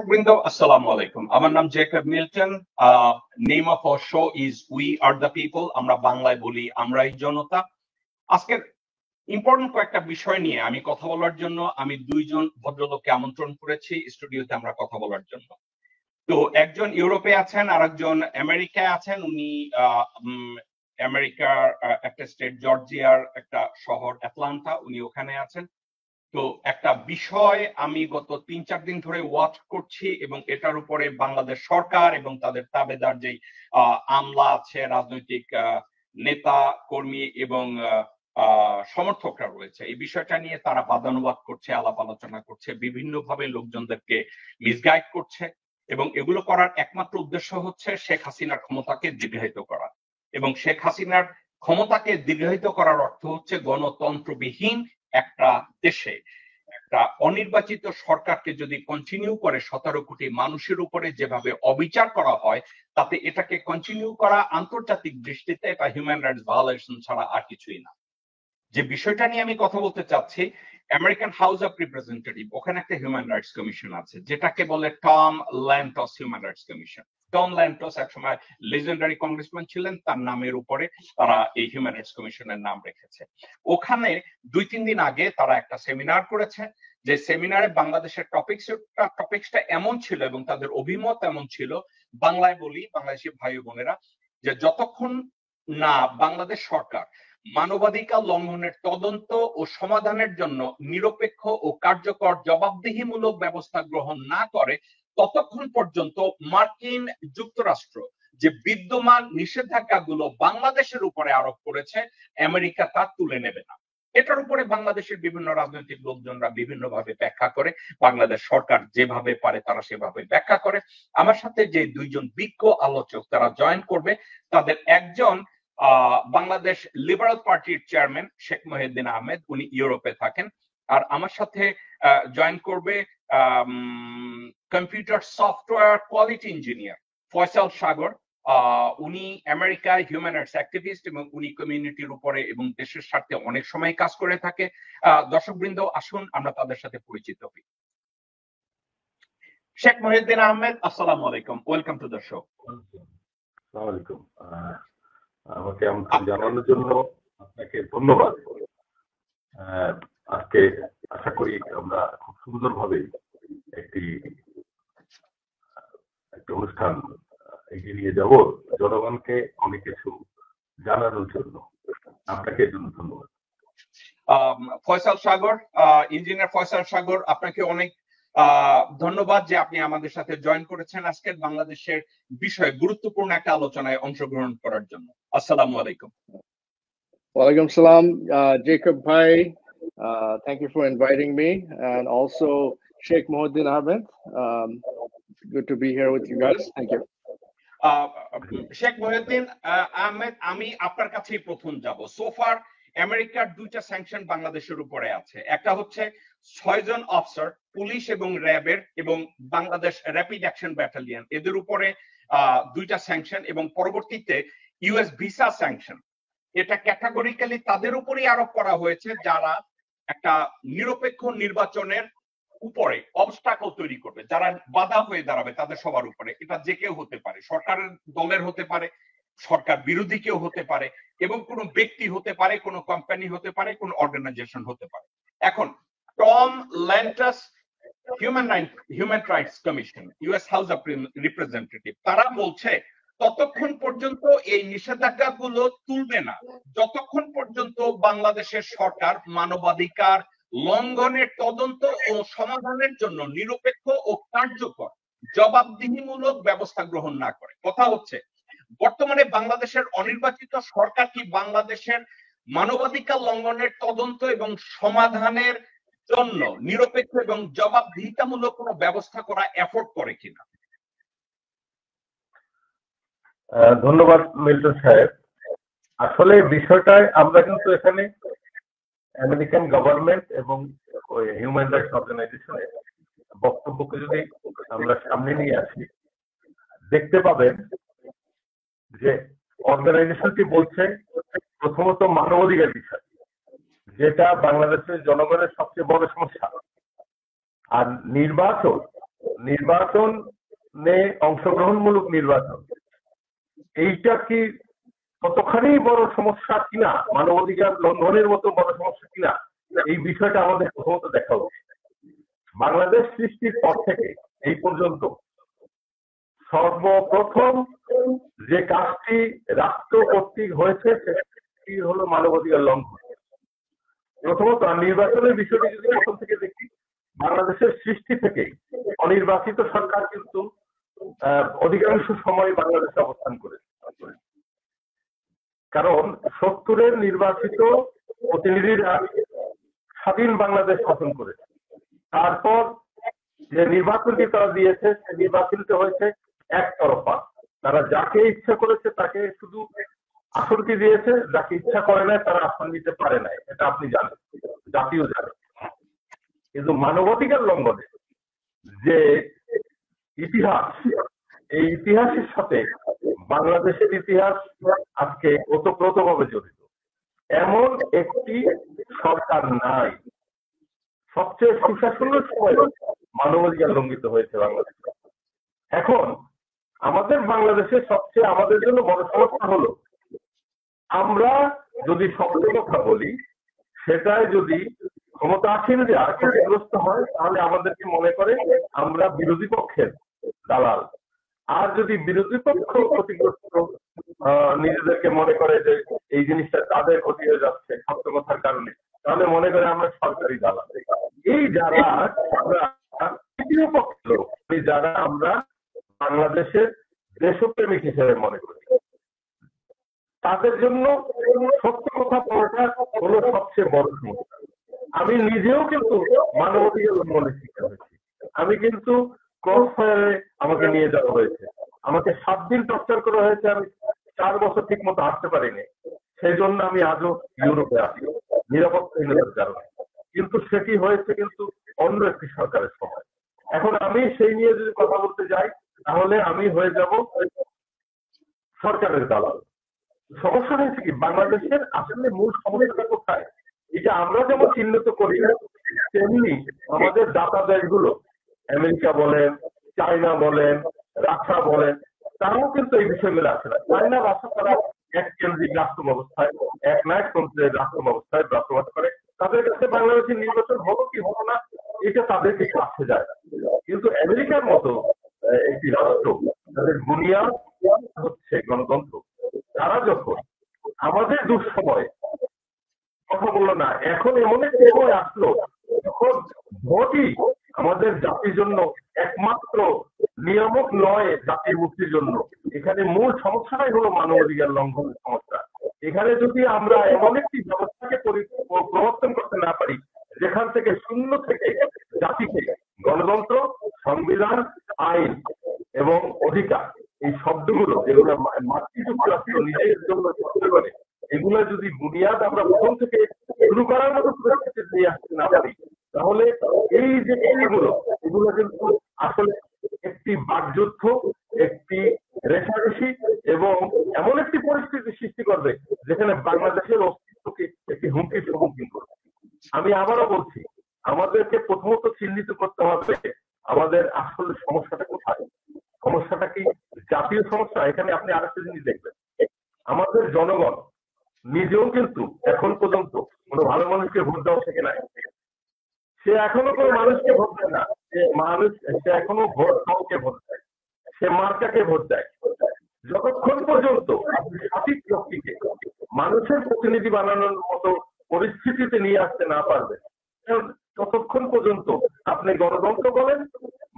দর্শকবৃন্দ, আসসালামু আলাইকুম। আমার নাম Jacob Milton. Name of our show is we are the people. আমরা বাংলায় বলি আমরাই জনতা। আজকের ইম্পর্টেন্ট কয়েকটা বিষয় নিয়ে আমি কথা বলার জন্য আমি দুইজন ভদ্রলোককে আমন্ত্রণ করেছি স্টুডিওতে আমরা কথা বলার জন্য। তো একজন ইউরোপে আছেন আর একজন আমেরিকায় আছেন। উনি আমেরিকার একটা স্টেট জর্জিয়ার একটা শহর অ্যাটলান্টা, উনি ওখানে আছেন। তো একটা বিষয় আমি গত ৩-৪ দিন ধরে ওয়াচ করছি এবং এটার উপরে বাংলাদেশ সরকার এবং তাদের তাবেদার যেই আমলা আছে, রাজনৈতিক নেতা কর্মী এবং সমর্থকরা রয়েছে, এই বিষয়টা নিয়ে তারা বাদানুবাদ করছে, আলাপ আলোচনা করছে, বিভিন্নভাবে লোকজনদেরকে মিসগাইড করছে এবং এগুলো করার একমাত্র উদ্দেশ্য হচ্ছে শেখ হাসিনার ক্ষমতাকে দীর্ঘায়িত করা। এবং শেখ হাসিনার ক্ষমতাকে দীর্ঘায়িত করার অর্থ হচ্ছে গণতন্ত্রবিহীন একটা দেশে একটা অনির্বাচিত সরকারকে যদি কন্টিনিউ করে 17 কোটি মানুষের উপরে যেভাবে অবিচার করা হয়, তাতে এটাকে কন্টিনিউ করা আন্তর্জাতিক দৃষ্টিতে এটা হিউম্যান রাইটস ভায়োলেশন ছাড়া আর কিছুই না। যে বিষয়টা নিয়ে আমি কথা বলতে চাচ্ছি, আমেরিকান হাউস অফ রিপ্রেজেন্টেটিভ, ওখানে একটা হিউম্যান রাইটস কমিশন আছে যেটাকে বলে Tom Lantos human rights commission. Tom Lantos একসময় লেজেন্ডারি কংগ্রেসম্যান ছিলেন, তার নামের উপরে তারা এই হিউম্যান রাইটস কমিশনের নাম রেখেছে। ওখানে 2-3 দিন আগে তারা একটা সেমিনার করেছে, যে সেমিনারে বাংলাদেশের টপিকসটা এমন ছিল এবং তাদের অভিমত এমন ছিল, বাংলায় বলি বাংলাদেশি ভাই বোনেরা, যে যতক্ষণ না বাংলাদেশ সরকার মানবাধিকার লঙ্ঘনের তদন্ত ও সমাধানের জন্য নিরপেক্ষ ও কার্যকর জবাবদিহিমূলক ব্যবস্থা গ্রহণ না করে, ততক্ষণ পর্যন্ত মার্কিন যুক্তরাষ্ট্র যে বিদ্যমান নিষেধাজ্ঞাগুলো বাংলাদেশের উপরে আরোপ করেছে, আমেরিকা তা তুলে নেবে না। এটার উপরে বাংলাদেশের বিভিন্ন রাজনৈতিক লোকজনরা বিভিন্নভাবে ব্যাখ্যা করে, বাংলাদেশ সরকার যেভাবে পারে তারা সেভাবে ব্যাখ্যা করে। আমার সাথে যে দুইজন বিজ্ঞ আলোচক তারা জয়েন করবে, তাদের একজন বাংলাদেশ লিবারাল পার্টির চেয়ারম্যান শেখ মহিউদ্দিন আহমেদ, উনি ইউরোপে থাকেন। আর আমার সাথে জয়েন করবে computer software quality engineer Faisal Sagar. উনি আমেরিকায় হিউম্যান রাইটস অ্যাক্টিভিস্ট এবং উনি কমিউনিটির উপরে এবং দেশের স্বার্থে অনেক সময় কাজ করে থাকে। দর্শকবৃন্দ, আসুন আমরা তাদের সাথে পরিচিত হই। শেখ মহিউদ্দিন আহমেদ, আসসালামু আলাইকুম, ওয়েলকাম টু দ্য শো। আসসালামু আলাইকুম। আমাকে আমন্ত্রণ জানানোর জন্য আপনাকে ধন্যবাদ। আজকে আশা করি আমরা খুব সুন্দরভাবে একটি অনুষ্ঠান এগিয়ে নিয়ে যাব জনগণকে অনেক কিছু জানানোর জন্য। আপনাকে এর জন্য ধন্যবাদ। ফয়সাল সাগর, ইঞ্জিনিয়ার ফয়সাল সাগর, আপনাকে অনেক ধন্যবাদ যে আপনি আমাদের সাথে জয়েন করেছেন আজকের বাংলাদেশের বিষয়ে গুরুত্বপূর্ণ একটা আলোচনায় অংশগ্রহণ করার জন্য। আসসালামু আলাইকুম। ওয়ালাইকুম সালাম, Jacob bhai, thank you for inviting me, and also Sheikh Mojhiddin Ahmed. Good to be here with you guys. Thank you. Sheikh Mohiuddin Ahmed, আমি আপনার কাছেই প্রথম যাব। সোফার আমেরিকার 2টা স্যাংশন বাংলাদেশের উপরে আছে। একটা হচ্ছে 6 জন অফিসার পুলিশ এবং র্যাবের এবং বাংলাদেশ র্যাপিড অ্যাকশন ব্যাটালিয়ন, এদের উপরে 2টা স্যাংশন এবং পরবর্তীতে ইউএস ভিসা স্যাংশন। এটা ক্যাটাগরিক্যালি তাদের উপরেই আরোপ করা হয়েছে যারা একটা নিরপেক্ষ নির্বাচনের উপরে অবস্টাকল তৈরি করবে, যারা বাধা হয়ে দাঁড়াবে তাদের সবার উপরে। এটা যে কেউ হতে পারে, সরকারের দলের হতে পারে, সরকার বিরোধী কেউ হতে পারে, এবং কোনো ব্যক্তি হতে পারে, কোনো কোম্পানি হতে পারে, কোনো অর্গানাইজেশন হতে পারে। এখন Tom Lantos human rights commission, US house of representative, তারা বলছে ততক্ষণ পর্যন্ত এই নিষেধাজ্ঞাগুলো তুলবে না যতক্ষণ পর্যন্ত বাংলাদেশের সরকার মানবাধিকার লঙ্ঘনের তদন্ত ও সমাধানের জন্য নিরপেক্ষ ও কার্যকর জবাবদিহিমূলক ব্যবস্থা গ্রহণ না করে। কথা হচ্ছে, বর্তমানে বাংলাদেশের অনির্বাচিত সরকার কি বাংলাদেশের মানবাধিকার লঙ্ঘনের তদন্ত এবং সমাধানের জন্য নিরপেক্ষ এবং জবাবদিহিতামূলক কোনো ব্যবস্থা করা এফোর্ড করে কিনা? ধন্যবাদ মিল্টন সাহেব। আসলে বিষয়টায় আমরা কিন্তু এখানে আমেরিকান গভর্নমেন্ট এবং হিউম্যান রাইটস অর্গানাইজেশনের বক্তব্যকে যদি আমরা সামনে নিয়ে আসি, দেখতে পাবেন যে অর্গানাইজেশনটি বলছে প্রথমত মানবাধিকার বিষয়, যেটা বাংলাদেশের জনগণের সবচেয়ে বড় সমস্যা। আর নির্বাচন নির্বাচনে অংশগ্রহণমূলক নির্বাচন এইটা কি কতখানি বড় সমস্যা কিনা, মানবাধিকার লঙ্ঘনের মতো বড় সমস্যা কিনা, এই বিষয়টা আমাদের প্রথমত দেখা উচিত। বাংলাদেশ সৃষ্টির পর থেকে এই পর্যন্ত সর্বপ্রথম যে কাজটি রাষ্ট্র কর্তৃক হয়েছে সেটি হলো মানবাধিকার লঙ্ঘন। প্রথমত নির্বাচনের বিষয়টি যদি প্রথম থেকে দেখি, বাংলাদেশের সৃষ্টি থেকে অনির্বাচিত সরকার কিন্তু অধিকাংশ সময় বাংলাদেশে অবস্থান করেছে। কারণ 70-এর নির্বাচিত প্রতিনিধিরা স্বাধীন বাংলাদেশ শাসন করেছে। তারপর যে নির্বাচনটি তারা দিয়েছে সে নির্বাচনটি হয়েছে একতরফা। তারা যাকে ইচ্ছা করেছে তাকে শুধু আসনটি দিয়েছে, যাকে ইচ্ছা করে নাই তারা আসন নিতে পারে নাই, এটা আপনি জানেন, জাতীয় জানেন। কিন্তু মানবাধিকার লঙ্ঘনে যে ইতিহাস, এই ইতিহাসের সাথে বাংলাদেশের ইতিহাস আজকে ওতপ্রোতভাবে জড়িত। এমন একটি সরকার নাই, সবচেয়ে সুশাসনের সময় মানবাধিকার লঙ্ঘিত হয়েছে বাংলাদেশে। এখন আমাদের বাংলাদেশের সবচেয়ে আমাদের জন্য বড় সমস্যা হলো, আমরা যদি সত্য কথা বলি, সেটাই যদি ক্ষমতাসীনরা ক্ষতিগ্রস্ত হয় তাহলে আমাদেরকে মনে করে আমরা বিরোধী পক্ষের দালাল। আর যদি বিরোধী পক্ষ ক্ষতিগ্রস্ত নিজেদেরকে মনে করে যে এই জিনিসটা তাদের ক্ষতি হয়ে যাচ্ছে সত্য কথার কারণে, তাহলে মনে করে আমরা সরকারি দালাল। এই যারা তৃতীয় পক্ষ, যারা আমরা বাংলাদেশের দেশপ্রেমিক হিসেবে মনে করি, তাদের জন্য সত্য কথা বলাটা হলো সবচেয়ে বড় সমস্যা। আমি নিজেও কিন্তু মানবাধিকার লঙ্ঘনের শিকার হয়েছি। আমি কিন্তু ক্রস ফায়ারে আমাকে নিয়ে যাওয়া হয়েছে, আমাকে 7 দিন টর্চার করা হয়েছে, আমি 4 বছর ঠিক মতো হাঁটতে পারিনি। সেই জন্য আমি আজও ইউরোপে আছি নিরাপত্তাহীনতার কারণে। কিন্তু সেটি হয়েছে কিন্তু অন্য একটি সরকারের সময়। এখন আমি সেই নিয়ে যদি কথা বলতে যাই তাহলে আমি হয়ে যাব সরকারের দালাল। সমস্যা হয়েছে কি, বাংলাদেশের আসলে মূল সমস্যাটা কোথায়? এটা আমরা যেমন চিহ্নিত করি তেমনি আমাদের দাতা দেশগুলো, আমেরিকা বলেন, চায়না বলেন, রাশিয়া বলেন, তারাও কিন্তু এই বিষয়গুলো আসে না। চায়না, রাশিয়া তারা এক কেন্দ্রিক রাষ্ট্র ব্যবস্থায়, এক নায়কতন্ত্রের রাষ্ট্র ব্যবস্থায় বাস করে। তাদের কাছে বাংলাদেশের নির্বাচন হলো কি হলো না এটা তাদেরকে কাছে যায় না। কিন্তু আমেরিকার মতো একটি রাষ্ট্র, তাদের বুনিয়াদ হচ্ছে গণতন্ত্র, তারা যখন আমাদের দুঃসময় কথা বললো না, এখন এমন একটি সময় আসলো যখন ভোটই আমাদের জাতির জন্য একমাত্র নিয়ামক নয়, জাতির মুক্তির জন্য। এখানে মূল সমস্যাটাই হলো মানবাধিকার লঙ্ঘনের সমস্যা। এখানে যদি আমরা এমন একটি ব্যবস্থাকে প্রবর্তন করতে না পারি যেখান থেকে শূন্য থেকে জাতিকে গণতন্ত্র, সংবিধান, আইন এবং অধিকার, এই শব্দগুলো যেগুলো মাতৃ যুক্তরাষ্ট্র নিজের জন্য করে, এগুলো যদি বুনিয়াদ আমরা প্রথম থেকে শুরু করার মতো পরিস্থিতি নিয়ে আসতে না পারি, তাহলে এই যে এগুলো কিন্তু আসলে একটি বাকযুদ্ধ, একটি রেশারেশি এবং এমন একটি পরিস্থিতি সৃষ্টি করবে যেখানে বাংলাদেশের অস্তিত্বকে একটি হুমকির সম্মুখীন করবে। আমি আবারও বলছি, আমাদেরকে প্রথমত চিহ্নিত করতে হবে আমাদের আসলে সমস্যাটা কোথায়। সমস্যাটা কি জাতীয় সমস্যা? এখানে আপনি আরেকটা জিনিস দেখবেন, আমাদের জনগণ নিজেও কিন্তু এখন পর্যন্ত কোনো ভালো মানুষকে ভোট দেওয়া শেখে নাই। সে এখনো কোনো মানুষকে ভোট দেয় না, সে এখনো দলকে ভোট দেয়, সে মার্কাকে ভোট দেয়। যতক্ষণ পর্যন্ত আপনি সঠিক ব্যক্তিকে মানুষের প্রতিনিধি বানানোর মতো পরিস্থিতিতে নিয়ে আসতে না পারবেন, ততক্ষণ পর্যন্ত আপনি গণতন্ত্র বলেন,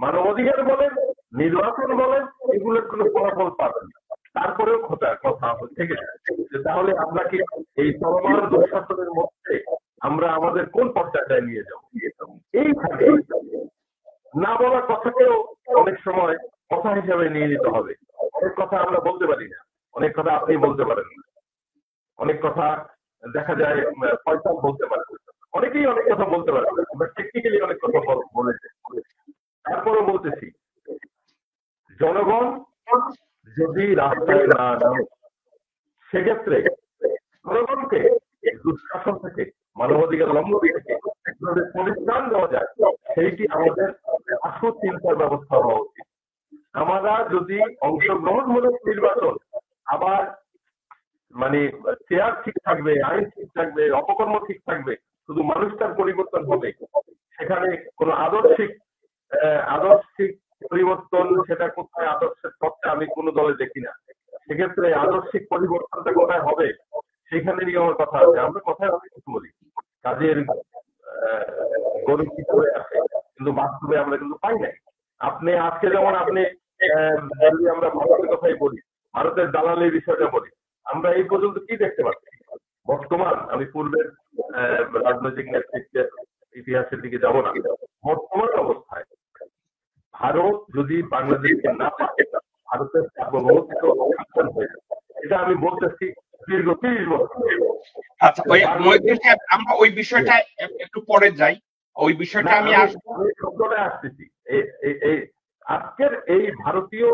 মানবাধিকার বলেন, নির্বাচন বলেন, এগুলোর কোনো ফলাফল পাবেন না। তারপরেও কথা থেকে যায় তাহলে আমরা কি এই চলমান দুঃশাসনের মধ্যে আমরা আমাদের কোন পর্যায়ে নিয়ে যাবো? এইভাবে না বলা কথাকেও অনেক সময় কথা হিসাবে নিয়ে নিতে হবে। অনেক কথা আমরা বলতে পারি না, অনেক কথা আপনি বলতে পারেন না, অনেক কথা দেখা যায় ফয়সাল বলতে পারে, অনেকেই অনেক কথা বলতে পারে, আমরা টেকনিক্যালি অনেক কথা বলেছে। তারপরও বলতেছি, জনগণ যদি রাস্তায় না নামে সেক্ষেত্রে জনগণকে দুঃশাসন থেকে, মানবাধিকার লঙ্ঘন থেকে পরিত্রাণ দেওয়া যায়, সেইটি আমাদের চিন্তার ব্যবস্থা হওয়া উচিত। আমরা যদি অংশগ্রহণমূলক নির্বাচন আবার মানে চেয়ার ঠিক থাকবে, আইন ঠিক থাকবে, অপকর্ম ঠিক থাকবে, শুধু মানুষটার পরিবর্তন হবে, সেখানে কোনো আদর্শিক পরিবর্তন সেটা কোথায় আদর্শের পথে আমি কোনো দলে দেখি না। সেক্ষেত্রে আদর্শিক পরিবর্তনটা কোথায় হবে সেখানে নিয়ে আমার কথা আছে। আমরা কথায় অনেক কিছু বলি, কাজের গরিব কি করে আসে, কিন্তু বাস্তবে আমরা কিন্তু পাই নাই। আপনি আজকে যেমন আপনি যদি আমরা ভারতের কথাই বলি, ভারতের দালালির বিষয়টা বলি, আমরা এই পর্যন্ত কি দেখতে পাচ্ছি বর্তমান, আমি পূর্বের রাজনৈতিক নেতৃত্বের ইতিহাসের দিকে যাব না, বর্তমান অবস্থায় ভারত যদি বাংলাদেশকে না পায়, ভারতের সার্বভৌমত্ব অক্ষুণ্ণ হয়ে যাবে। এটা আমি বলতেছি দীর্ঘ 30 বছর। আচ্ছা, আমরা ওই বিষয়টা একটু পরে যাই, ওই বিষয়টা আমি আসতেছি। আজকের এই ভারতীয়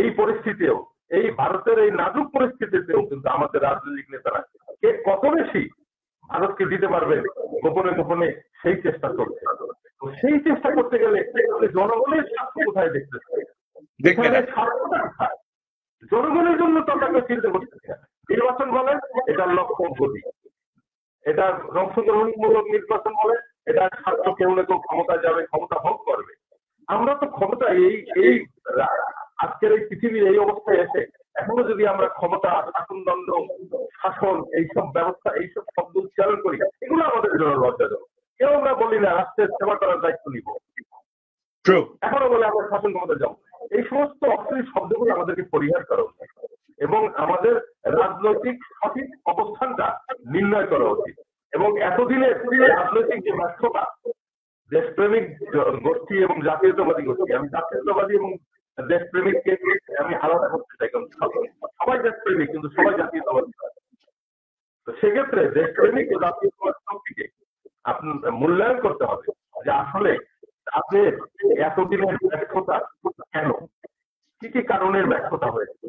এই পরিস্থিতিও, এই ভারতের এই নাজুক পরিস্থিতিতেও কিন্তু আমাদের রাজনৈতিক নেতারা কে কত বেশি ভারতকে দিতে পারবে গোপনে গোপনে সেই চেষ্টা করছে। তো সেই চেষ্টা করতে গেলে জনগণের স্বার্থ কোথায় দেখতেছে, জনগণের জন্য তো আমরা চিন্তা করতেছি না। নির্বাচন বলে এটার লক্ষ্য গতি, এটা অংশগ্রহণমূলক নির্বাচন বলে এটা স্বার্থ কেউ না কেউ ক্ষমতায় যাবে, ক্ষমতা ভোগ করবে। আমরা তো ক্ষমতা এই আজকের এই পৃথিবীর এই অবস্থায় এসে এখনো যদি আমরা ক্ষমতা, শাসনদণ্ড, শাসন এইসব ব্যবস্থা, এইসব শব্দ উচ্চারণ করি, এগুলো আমাদের জন্য লজ্জাজনক। কেউ আমরা বলি না রাষ্ট্রের সেবা করার দায়িত্ব নিব, এখনো বলে আমরা শাসন ক্ষমতা যাবো। এই সমস্ত অশ্লীল শব্দগুলো আমাদেরকে পরিহার করা উচিত এবং আমাদের রাজনৈতিক সঠিক অবস্থানটা নির্ণয় করা উচিত। এবং এতদিনের রাজনৈতিক যে ব্যর্থতা, দেশপ্রেমিক গোষ্ঠী এবং জাতীয়তাবাদী গোষ্ঠী, আমি জাতীয়তাবাদী এবং দেশপ্রেমিককে আমি আলাদা করতে চাই, কারণ সবাই দেশপ্রেমিক কিন্তু সবাই জাতীয়তাবাদী। তো সেক্ষেত্রে দেশপ্রেমিক ও জাতীয়তাবাদী শক্তিকে আপনার মূল্যায়ন করতে হবে যে আসলে তাদের এতদিনের ব্যর্থতা কেন, কি কি কারণের ব্যর্থতা হয়েছে,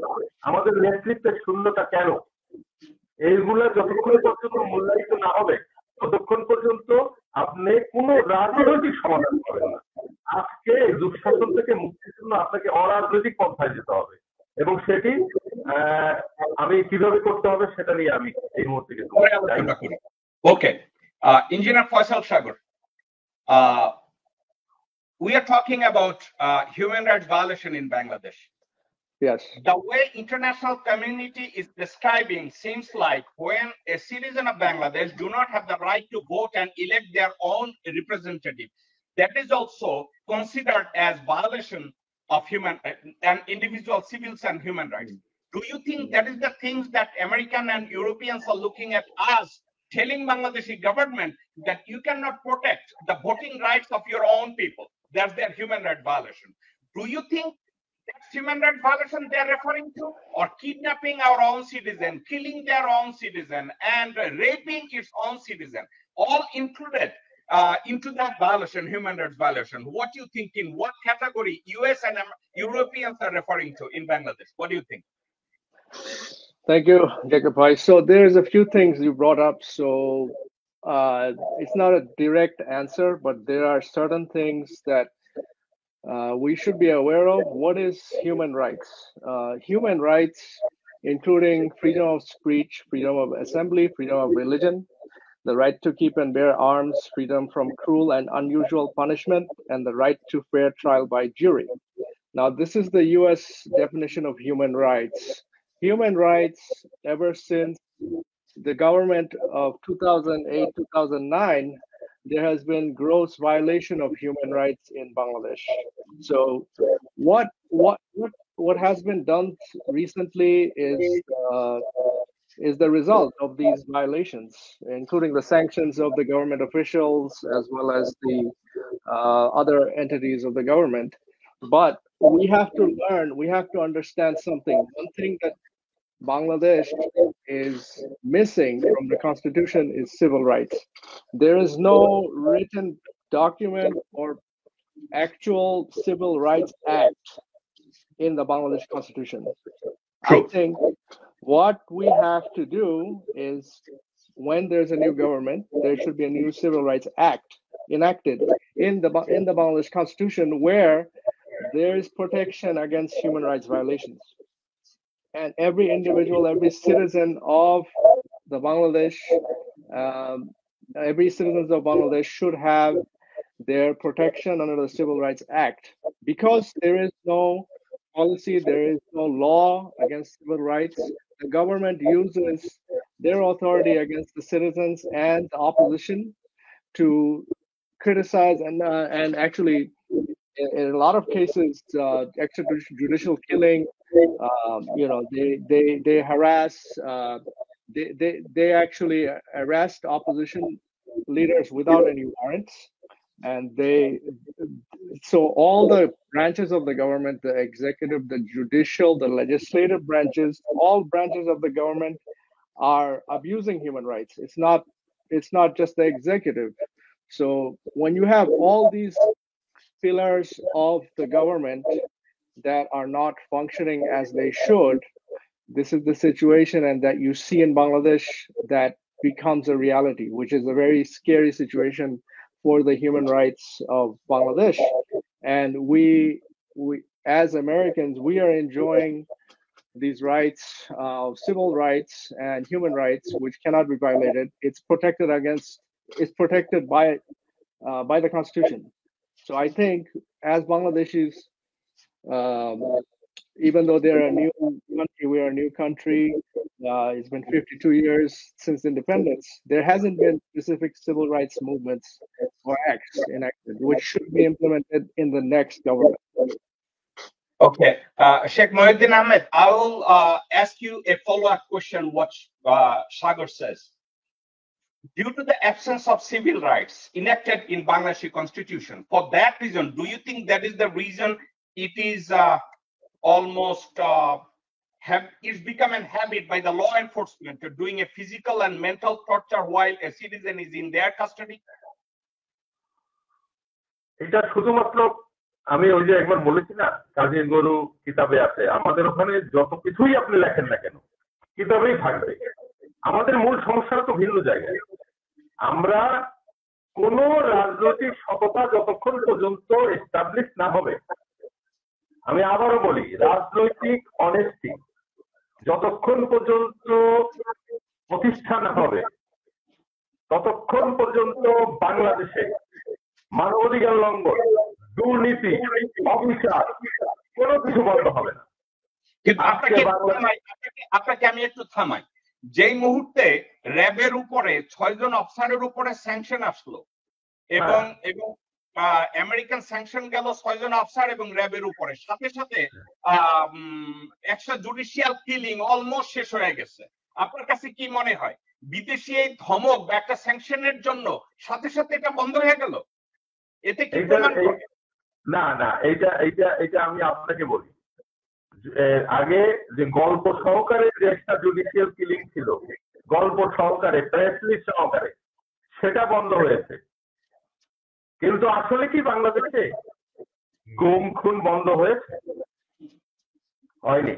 আমাদের নেতৃত্বের শূন্যতা কেন, এইগুলা যতক্ষণ পর্যন্ত মূল্যায়িত না হবে ততক্ষণ পর্যন্ত আপনি কোনো রাজনৈতিক সমাধান পাবেন না। আজকে দুঃশাসন থেকে মুক্তির জন্য আপনাকে অরাজনৈতিক পন্থায় যেতে হবে এবং সেটি আমি কিভাবে করতে হবে সেটা নিয়ে আমি এই মুহূর্তে okay. Engineer Faisal Sagar, we are talking about human rights violation in Bangladesh. Yes. The way international community is describing seems like when a citizen of Bangladesh do not have the right to vote and elect their own representative, that is also considered as violation of human and individual civils and human rights. Do you think that is the things that American and Europeans are looking at us, telling Bangladeshi government that you cannot protect the voting rights of your own people? That's their human rights violation. Do you think that's human rights violation they're referring to? Or kidnapping our own citizen, killing their own citizen, and raping its own citizen, all included into that violation, human rights violation? What do you think, in what category US and Europeans are referring to in Bangladesh? What do you think? Thank you, Jacob. So there's a few things you brought up. So it's not a direct answer, but there are certain things that we should be aware of. What is human rights? Human rights, including freedom of speech, freedom of assembly, freedom of religion, the right to keep and bear arms, freedom from cruel and unusual punishment, and the right to fair trial by jury. Now, this is the US definition of human rights. Human rights, ever since the government of 2008-2009, there has been gross violation of human rights in Bangladesh. So what has been done recently is the result of these violations, including the sanctions of the government officials as well as the other entities of the government. But we have to learn, we have to understand something. One thing that Bangladesh is missing from the constitution is civil rights. There is no written document or actual civil rights act in the Bangladesh constitution. I think what we have to do is, when there's a new government, there should be a new civil rights act enacted in the Bangladesh Constitution where there is protection against human rights violations, and every individual, every citizen of the Bangladesh, every citizens of Bangladesh should have their protection under the Civil Rights Act. Because there is no policy, there is no law against civil rights, the government uses their authority against the citizens and the opposition to criticize and actually in a lot of cases extrajudicial killing, they harass, they actually arrest opposition leaders without any warrants, and so all the branches of the government, the executive, the judicial, the legislative branches, all branches of the government are abusing human rights. It's not just the executive. So when you have all these pillars of the government that are not functioning as they should, this is the situation, and that you see in Bangladesh that becomes a reality, which is a very scary situation for the human rights of Bangladesh. And we as Americans, we are enjoying these rights, civil rights and human rights, which cannot be violated. It's protected by the Constitution. So I think as Bangladeshis, even though they're a new country, we are a new country. It's been 52 years since independence. There hasn't been specific civil rights movements or acts enacted, which should be implemented in the next government. Okay, Sheikh Mohiuddin Ahmed, I will ask you a follow-up question. What Sagar says. Due to the absence of civil rights enacted in Bangladeshi constitution, for that reason, do you think that is the reason it is almost it's become a habit by the law enforcement to doing a physical and mental torture while a citizen is in their custody? এটা শুধুমাত্র আমি ওই যে একবার বলেছি না, কাজী গরু কিতাবে আছে, আমাদের ওখানে যত কিছুই আপনি লেখেন না কেন কিতাবেই থাকবে। আমাদের মূল সমস্যাটা তো ভিন্ন জায়গায়। আমরা কোন রাজনৈতিক সততা যতক্ষণ পর্যন্ত এস্টাবলিশ না হবে, আমি আবারও বলি, রাজনৈতিক অনেস্টি যতক্ষণ পর্যন্ত প্রতিষ্ঠা না হবে ততক্ষণ পর্যন্ত বাংলাদেশে মানবাধিকার লঙ্ঘন, দুর্নীতি, অবিচার কোনো কিছু বন্ধ হবে না। কিন্তু আপনাকে আমি একটু থামাই, যেই মুহূর্তে র্যাবের উপরে 6 জন অফিসারের উপরে স্যাংশন আসলো এবং আমেরিকান স্যাংশন গেল 6 জন অফিসার এবং র্যাবের উপরে, সাথে সাথে একটা জুডিশিয়াল কিলিং অলমোস্ট শেষ হয়ে গেছে। আপনার কাছে কি মনে হয় বিদেশি এই ধমক বা একটা স্যাংশনের জন্য সাথে সাথে এটা বন্ধ হয়ে গেল? এতে কি প্রমাণ করে? না না, এটা আমি আপনাকে বলি, আগে যে গল্প সহকারে যে একটা জুডিশিয়াল কিলিং ছিল, গল্প সহকারে, প্রেস লিস্ট সহকারে, সেটা বন্ধ হয়েছে। কিন্তু আসলে কি বাংলাদেশে গুম খুন বন্ধ হয়েছে? হয়নি।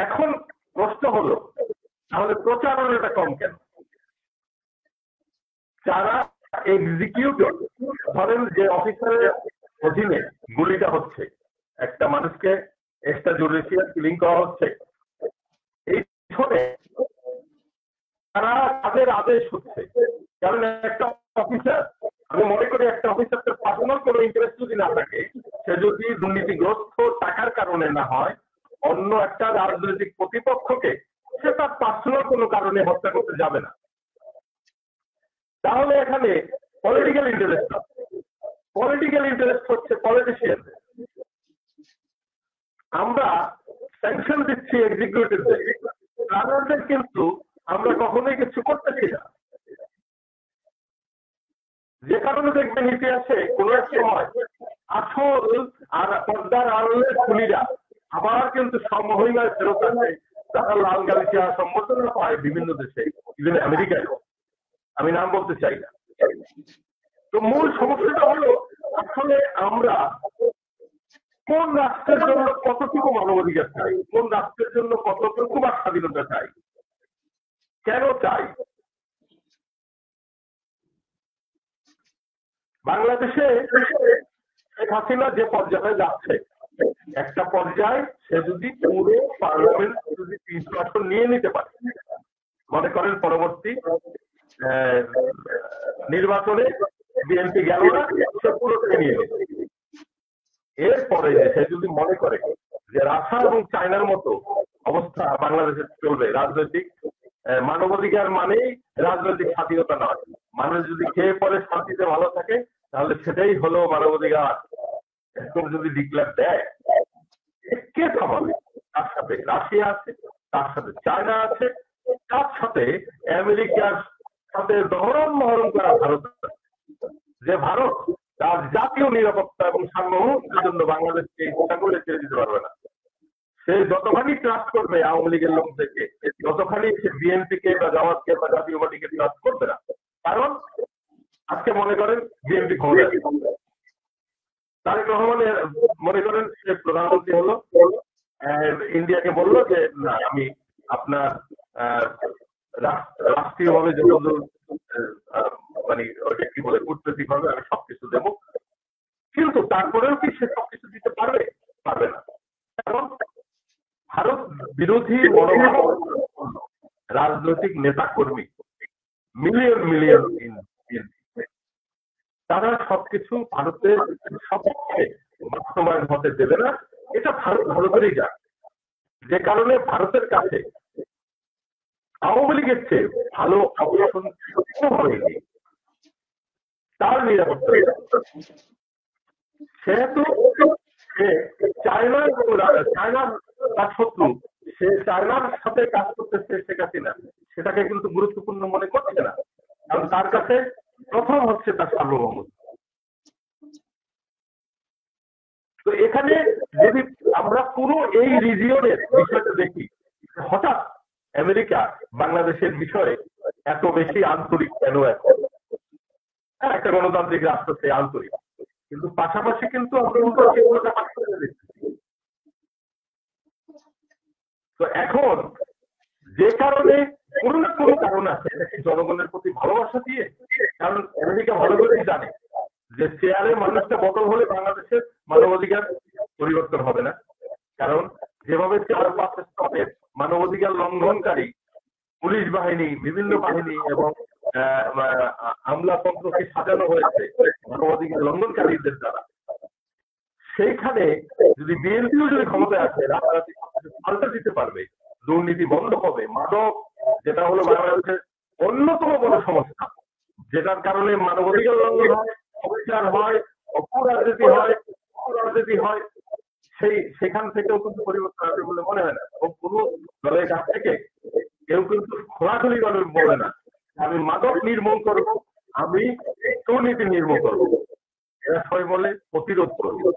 এখন প্রশ্ন হলো, তাহলে প্রচারণাটা কম কেন? যারা এক্সিকিউটিভ, ধরেন যে অফিসারের অধীনে গুলিটা হচ্ছে, একটা মানুষকে এক্সট্রা জুডিশিয়াল কিলিং করা হচ্ছে, এই পিছনে তারা তাদের আদেশ হচ্ছে। কারণ একটা অফিসার, আমি মনে করি একটা অফিসারের পার্সোনাল কোনো ইন্টারেস্ট যদি না থাকে, সে যদি দুর্নীতিগ্রস্ত টাকার কারণে না হয়, অন্য একটা রাজনৈতিক প্রতিপক্ষকে সে তার পার্সোনাল কোনো কারণে হত্যা করতে যাবে না। তাহলে এখানে পলিটিক্যাল ইন্টারেস্ট হচ্ছে পলিটিশিয়ান। আমরা স্যাংশন দিচ্ছি এক্সিকিউটিভদের, তাদের কিন্তু আমরা কখনোই কিছু করতেছি না। যে কারণে দেখবেন ইতিহাসে কোন এক সময় আসল আর পর্দার আড়ালের খুনিরা আবার কিন্তু সমমহিমায় ফেরত আসে, তারা লাল গালিচা সম্বোধনা পায় বিভিন্ন দেশে, ইভেন আমেরিকায়, আমি নাম বলতে চাই না। তো মূল সমস্যাটা হলো, আসলে আমরা কোন রাষ্ট্রের জন্য কতটুকু মানবাধিকার চাই, কোন রাষ্ট্রের জন্য কতটুকু বা স্বাধীনতা চাই, কেন চাই? বাংলাদেশে শেখ হাসিনা যে পর্যায়ে যাচ্ছে, একটা পর্যায়ে সে যদি পুরো পার্লামেন্ট যদি ৩০ আসন নিয়ে নিতে পারে, মনে করেন পরবর্তী নির্বাচনে বিএনপি গেল না, সে পুরোটাই নিয়ে নিতে। এরপরে সে যদি মনে করে যে রাশিয়া এবং চায়নার মতো অবস্থা বাংলাদেশে চলবে, রাজনৈতিক মানবাধিকার মানেই রাজনৈতিক স্বাধীনতা নয়, মানুষ যদি খেয়ে পরে শান্তিতে ভালো থাকে তাহলে সেটাই হলো মানবাধিকার, এরকম যদি ডিক্লেয়ার দেয়, কে থামাবে? তার সাথে রাশিয়া আছে, তার সাথে চায়না আছে, তার সাথে আমেরিকার সাথে মহরম করা ভারত আছে। যে ভারত তার জাতীয় নিরাপত্তা এবং সার্বভৌমত্বের জন্য বাংলাদেশকে ইচ্ছা করে ছেড়ে দিতে পারবে না। সে যতখানি ট্রাস্ট করবে আওয়ামী লীগের লোকদেরকে, ততখানি সে বিএনপি কে বা জামাতকে বা জাতীয় পার্টিকে ট্রাস্ট করবে না। কারণ আজকে মনে করেন বিএনপি ক্ষমতায়, তারেক রহমানের মনে করেন সে প্রধানমন্ত্রী হলো, ইন্ডিয়াকে বললো যে না আমি আপনার রাষ্ট্রীয়ভাবে যতদূর মানে ওটা কি বলে কূটনৈতিক ভাবে আমি সবকিছু দেবো, কিন্তু তারপরেও কি সে সবকিছু দিতে পারবে? পারবে না। কারণ ভারত বিরোধী মনোভাব রাজনৈতিক নেতা কর্মী মিলিয়ন তারা সবকিছু ভারতের সবচেয়ে বাস্তবায়ন হতে দেবে না। এটা ভারতেরই যাক, যে কারণে ভারতের কাছে আওয়ামী লীগের চেয়ে ভালো অপশন হয়নি তার নিরাপত্তা। সেহেতু সে চায়না এবং চায়নার তার শত্রু, সে চায়নার সাথে কাজ করতেছে শেখ হাসিনা, সেটাকে কিন্তু গুরুত্বপূর্ণ মনে করছে না, কারণ তার কাছে প্রথম হচ্ছে তার সার্বভৌমত্ব। তো এখানে যদি আমরা পুরো এই রিজিয়নের বিষয়টা দেখি, হঠাৎ আমেরিকা বাংলাদেশের বিষয়ে এত বেশি আন্তরিক কেন এখন? একটা গণতান্ত্রিক রাষ্ট্র, সে আন্তরিক, কিন্তু পাশাপাশি কিন্তু আমরা তো এখন যে কারণে কোনো না কোনো কারণ আছে, এটাকে জনগণের প্রতি ভালোবাসা দিয়ে, কারণ আমেরিকা ভালো করেই জানে যে চেয়ারে মানুষটা বদল হলে বাংলাদেশের মানবাধিকার পরিবর্তন হবে না। কারণ যেভাবে ৪-৫ স্তরের মানবাধিকার লঙ্ঘনকারী পুলিশ বাহিনী, বিভিন্ন বাহিনী এবং আমলাতন্ত্রকে সাজানো হয়েছে মানবাধিকার লঙ্ঘনকারীদের দ্বারা, সেইখানে যদি বিএনপিও যদি ক্ষমতায় আসে, রাতারাতি পাল্টে দিতে পারবে, দুর্নীতি বন্ধ হবে, মাদক যেটা হলো বাংলাদেশের অন্যতম বড় সমস্যা, যেটার কারণে মানবাধিকার লঙ্ঘন হয়, অবিচার হয়, অপরাজনীতি হয়, সেখান থেকেও কিন্তু পরিবর্তন আসবে বলে মনে হয় না। এবং কোনো দলের কাছ থেকে কেউ কিন্তু খোলাখুলি ভাবে বলে না আমি মাদক নির্মূল করবো, আমি দুর্নীতি নির্মূল করবো, এরা সবাই বলে প্রতিরোধ করবো।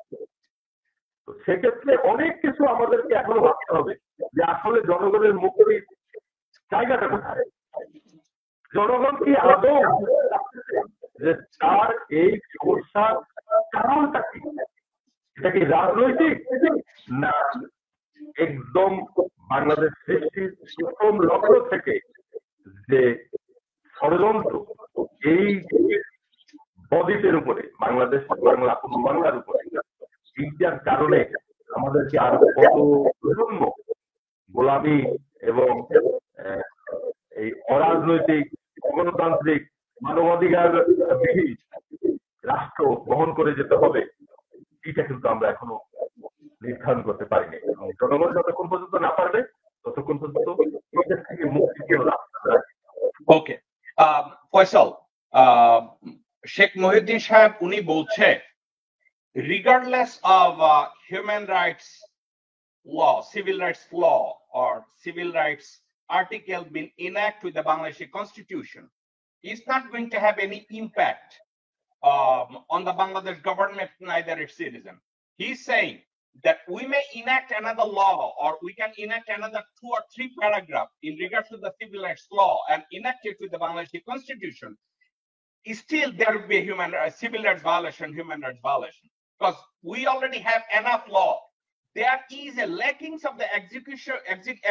তো সেক্ষেত্রে অনেক কিছু আমাদেরকে এখনো ভাবতে হবে যে আসলে জনগণের মুক্তির জায়গাটা কোথায়, জনগণ কি আদৌ যে তার এই সমস্যার কারণটা কি, এটা কি রাজনৈতিক না একদম বাংলাদেশ সৃষ্টির প্রথম লক্ষ্য থেকে যে ষড়যন্ত্র এই বদ্বীপের উপরে, বাংলাদেশ বাংলার উপরে, এইটার কারণে আমাদেরকে আরো কত প্রজন্ম গোলামি এবং এই অরাজনৈতিক গণতান্ত্রিক মানবাধিকার বিহীন রাষ্ট্র বহন করে যেতে হবে, এটা কিন্তু আমরা এখনো নির্ধারণ করতে পারিনি। এবং জনগণ যতক্ষণ পর্যন্ত না পারবে ততক্ষণ পর্যন্ত এদের থেকে মুক্তি কেউ রাস্তা। ওকে, ফয়সাল, শেখ মহিউদ্দিন সাহেব উনি বলছে regardless of human rights law, civil rights law or civil rights article being enacted with the Bangladeshi constitution, is not going to have any impact on the Bangladesh government, neither its citizen. He's saying that we may enact another law or we can enact another 2 or 3 paragraphs in regards to the civil rights law and enact it with the Bangladeshi constitution. Still there will be a civil rights violation, human rights violation, because we already have enough law. There is a lackings of the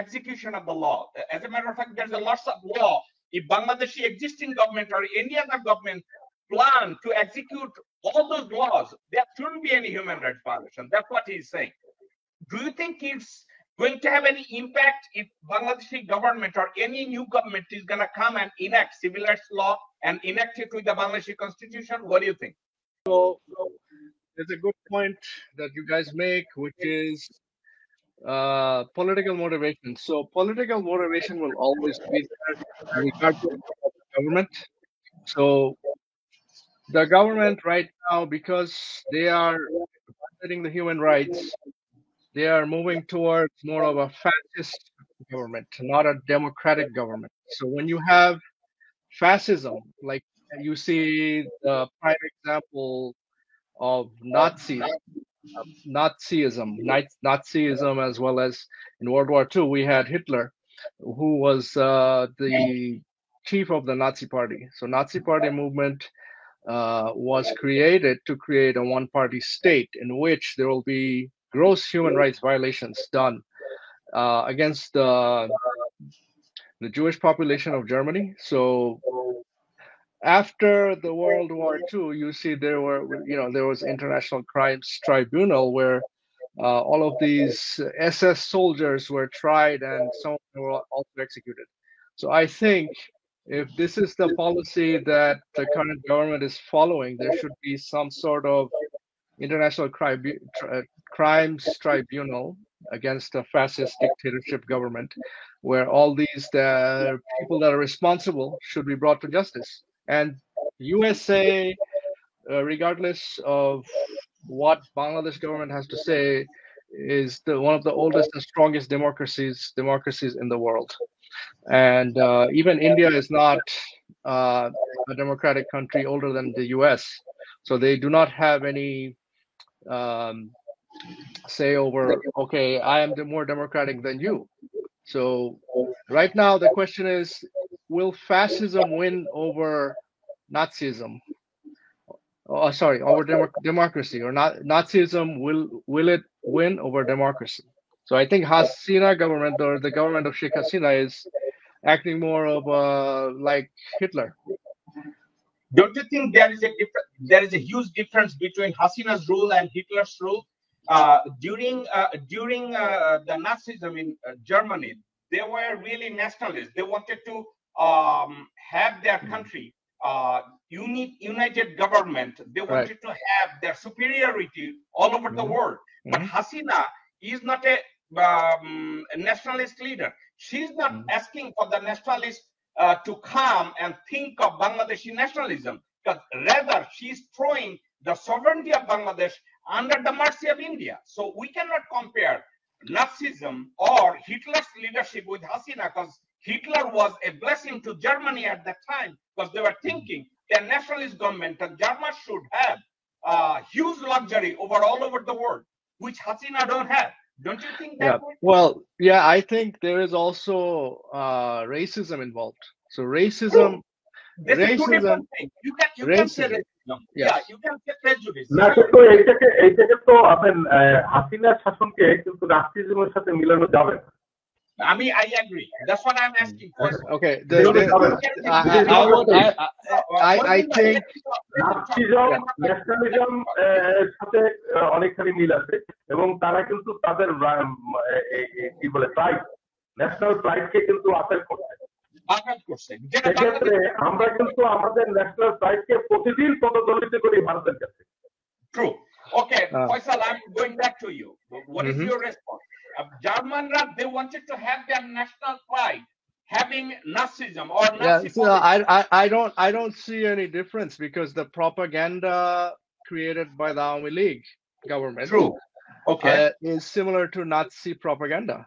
execution of the law. As a matter of fact, there's a lots of law. If Bangladeshi existing government or any other government plan to execute all those laws, there shouldn't be any human rights violation. That's what he's saying. Do you think it's going to have any impact if Bangladeshi government or any new government is going to come and enact civil rights law and enact it with the Bangladeshi constitution? What do you think? So there's a good point that you guys make, which is political motivation. So political motivation will always be there regardless of the government. So the government right now, because they are violating the human rights, they are moving towards more of a fascist government, not a democratic government. So when you have fascism, like you see the prime example of Nazism, as well as in World War II, we had Hitler, who was the chief of the Nazi Party. So Nazi Party movement was created to create a one-party state in which there will be gross human rights violations done against the Jewish population of Germany. So after the World War II, you see there was International Crimes Tribunal where all of these SS soldiers were tried and some of them were also executed. So I think if this is the policy that the current government is following, there should be some sort of International Crimes Tribunal against a fascist dictatorship government, where all these people that are responsible should be brought to justice. And USA, regardless of what Bangladesh government has to say, is one of the oldest and strongest democracies in the world. And even India is not a democratic country older than the US. So they do not have any say over, okay, I am more democratic than you. So right now the question is, will fascism win over Nazism? Oh, sorry, over democracy, or not? Nazism, will it win over democracy? So I think Hasina government, or the government of Sheikh Hasina, is acting more of like Hitler. Don't you think there is a huge difference between Hasina's rule and Hitler's rule? During the Nazism in Germany, they were really nationalists. They wanted to have their country united government. They wanted to have their superiority all over the world. But Hasina is not a nationalist leader. She's not asking for the nationalists to come and think of Bangladeshi nationalism, but rather she's throwing the sovereignty of Bangladesh under the mercy of India. So we cannot compare Nazism or Hitler's leadership with Hasina, because Hitler was a blessing to Germany at that time, because they were thinking their nationalist government and Germany should have huge luxury all over the world, which Hasina don't have. Don't you think that way? Well, yeah, I think there is also racism involved. So racism. That's a two different thing. You can say racism. Yes. Yeah, you can say prejudice. না কিন্তু এইটাকে তো আপনার হাসিনার শাসনকে কিন্তু রাষ্ট্রিজমের সাথে মিলানো যাবে না। I agree. That's what I'm asking for. Okay. I think nationalism সাথে অনেকখানি মিল আছে, এবং তারা কিন্তু তাদের কি বলে প্রাইড, ন্যাশনাল প্রাইডকে কিন্তু আঘাত করছে। সেক্ষেত্রে আমরা কিন্তু আমাদের ন্যাশনাল প্রাইডকে প্রতিদিন পদদলিত করি ভারতের কাছে। True. Okay, Faisal, I'm going back to you. What is your response? Germans, they wanted to have their national pride, having Nazism or Nazi. I don't see any difference, because the propaganda created by the Army League government is similar to Nazi propaganda.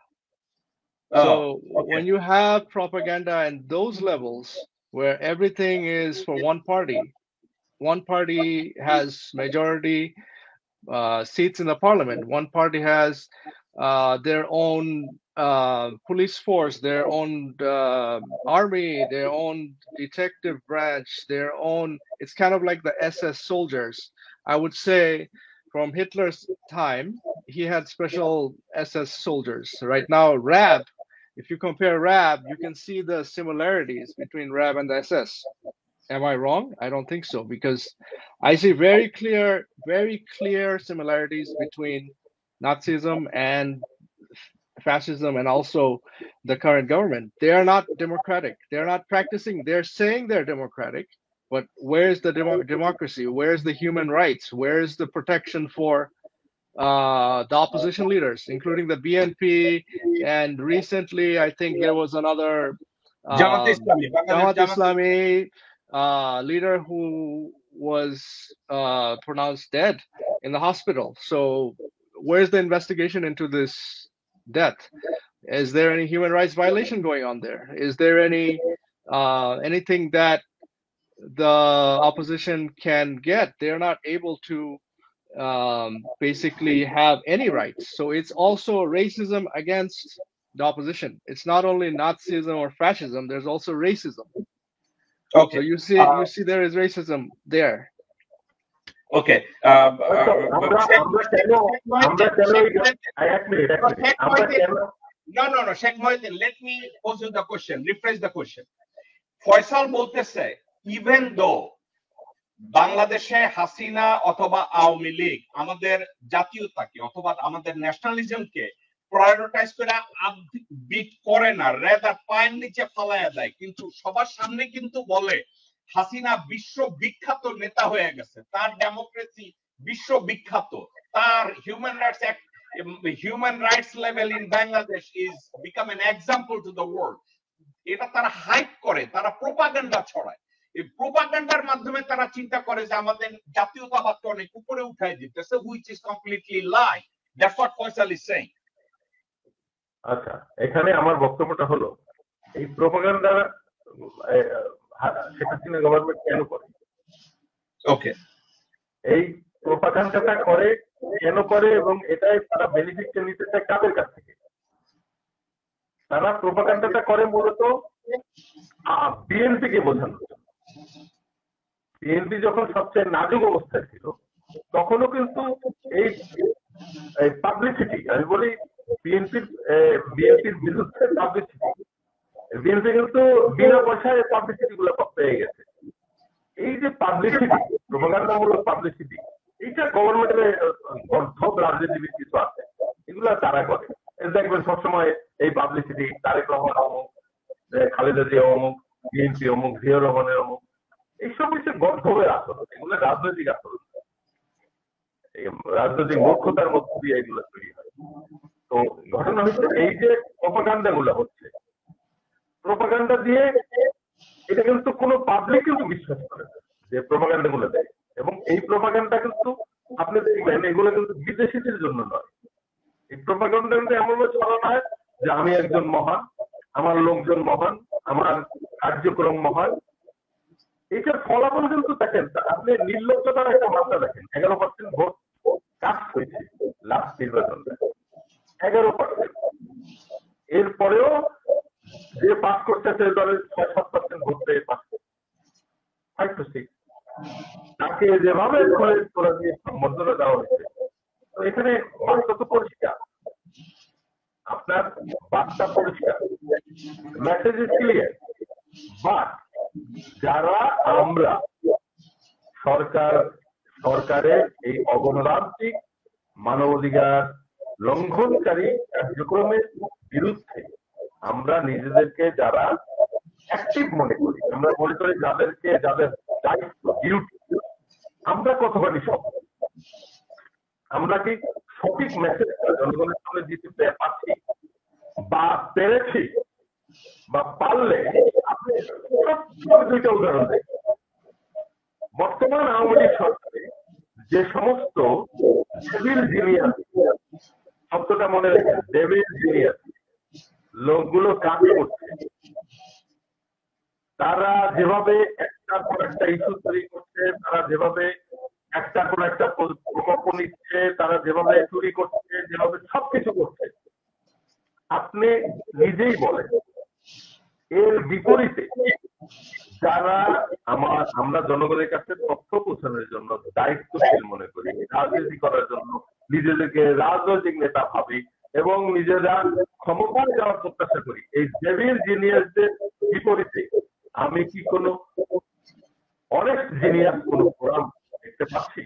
So when you have propaganda in those levels where everything is for one party has majority seats in the parliament, one party has their own police force, their own army, their own detective branch, their own, it's kind of like the SS soldiers. I would say from Hitler's time, he had special SS soldiers. Right now, RAB, if you compare RAB, you can see the similarities between RAB and the SS. Am I wrong? I don't think so, because I see very clear similarities between Nazism and fascism and also the current government. They are not democratic. They're not practicing. They're saying they're democratic, but where's the democracy? Where's the human rights? Where's the protection for the opposition leaders, including the BNP? And recently, I think there was another জামাতে ইসলামী, Bangladesh Jamaat জামাতে Islami leader who was pronounced dead in the hospital. So where's the investigation into this death? Is there any human rights violation going on there? Is there anything that the opposition can get? They're not able to basically have any rights. So it's also racism against the opposition. It's not only Nazism or fascism, there's also racism. Okay So you see there is racism there. Okay no Sheikh Mohiuddin, let me pose you the question, rephrase the question. Faisal বলতেছে even though বাংলাদেশে হাসিনা অথবা আওয়ামী লীগ আমাদের জাতীয়তাকে অথবা আমাদের ন্যাশনালিজমকে prioritise করে bit করে না, rather পায়ের নিচে ফালাইয়া দেয়, কিন্তু সবার সামনে কিন্তু বলে হাসিনা বিশ্ববিখ্যাত নেতা হয়ে গেছে, তার ডেমোক্রেসি বিশ্ববিখ্যাত, তার human rights level in Bangladesh is become an example to the world. এটা তারা হাইপ করে, তারা প্রোপাগান্ডা ছড়ায়। এই প্রোপাগান্ডার মাধ্যমে তারা চিন্তা করে যে আমাদের জাতীয়তাবাদকে অনেক উপরে উঠাই দিতেছে, which is completely lie. That's what Faisal is saying. আচ্ছা, এখানে আমার বক্তব্যটা হলো এই প্রোপাগান্ডা শেখ হাসিনা গভর্নমেন্ট কেন করে? ওকে, এই প্রোপাগান্ডাটা করে কেন করে এবং এটাই তারা বেনিফিটটা নিতে চায় কাদের কাছ থেকে? তারা প্রোপাগান্ডাটা করে মূলত বিএনপি কে বোঝানোর জন্য। বিএনপি যখন সবচেয়ে নাজুক অবস্থায় ছিল তখনও কিন্তু এই পাবলিসিটি, আমি বলি বিএনপির বিরুদ্ধে পাবলিসিটি, বিএনপি কিন্তু বিনা পয়সায় পাবলিসিটি গুলো পেয়ে গেছে। এই যে পাবলিসিটি, প্রোপাগান্ডামূলক পাবলিসিটি, এইটা গভর্নমেন্টের সব রাজনীতিবিদ কিছু আছে, এগুলা তারা করে। দেখবেন সবসময় এই পাবলিসিটি তারেক রহমান অমুক, খালেদা জিয়া অমুক, বিএনপি অমুক, জিয়াউর রহমানের অমুক, এইসব হচ্ছে গর্ধবের আচরণ, এগুলো রাজনৈতিক আচরণ, রাজনৈতিক মূর্খতার মধ্য দিয়ে এগুলো তৈরি হয়। তো ঘটনা হচ্ছে এই যে প্রোপাগান্ডা গুলো হচ্ছে, প্রোপাগান্ডা দিয়ে এটা কিন্তু কোনো পাবলিক কিন্তু বিশ্বাস করে না যে প্রোপাগান্ডা গুলো দেয়, এবং এই প্রোপাগান্ডা কিন্তু আপনি দেখবেন এগুলো কিন্তু বিদেশিদের জন্য নয়। এই প্রোপাগান্ডা কিন্তু এমন ছড়ানো হয় যে আমি একজন মহান, আমার লোকজন মহান, আমার কার্যক্রম মহান। এইটার ফলাফল কিন্তু দেখেন, আপনি নির্লজ্জতার একটা মাত্রা দেখেন, 11% ভোট কাস্ট হয়েছে লাস্ট নির্বাচনে, 11%। এরপরেও যে পাস করতেছে দলের 6-7% ভোট পেয়ে পাস করছে, 5 to 6। তাকে যেভাবে তোলা দিয়ে সম্বর্ধনা দেওয়া হয়েছে, তো এখানে বার্তা তো পরিষ্কার, আপনার বার্তা পরিষ্কার, মেসেজ ইজ ক্লিয়ার। বাট যারা আমরা সরকারের এই অগণতান্ত্রিক মানবাধিকার লঙ্ঘনকারী কার্যক্রমের বিরুদ্ধে আমরা নিজেদেরকে যারা অ্যাক্টিভ মনে করি, আমরা মনে করি যাদের দায়িত্ব ডিউটি, আমরা কতখানি সফল, আমরা কি সঠিক মেসেজটা জনগণের সামনে দিতে পারছি বা পেরেছি বা পারলে? আপনি দুইটা উদাহরণ দেন। বর্তমান আওয়ামী লীগ সরকারে যে সমস্ত ডেভিল জিনিয়াস, শব্দটা মনে রেখেন, ডেভিল জিনিয়াস লোকগুলো কাজ করছে, তারা যেভাবে একটার পর একটা ইস্যু তৈরি করছে, তারা যেভাবে একটার পর একটা প্রকল্প নিচ্ছে, তারা যেভাবে চুরি করছে, যেভাবে সবকিছু করছে, আপনি নিজেই বলেন এর বিপরীতে যারা আমরা জনগণের কাছে তথ্য পৌঁছানোর জন্য দায়িত্বশীল মনে করি, রাজনীতি করার জন্য নিজেদেরকে রাজনৈতিক নেতা ভাবি এবং নিজেরা ক্ষমতায় যাওয়ার প্রত্যাশা করি, এই ডেভিল জিনিয়াসদের বিপরীতে আমি কি কোনো অনেস্ট জিনিয়াস কোন ফোরাম দেখতে পাচ্ছি?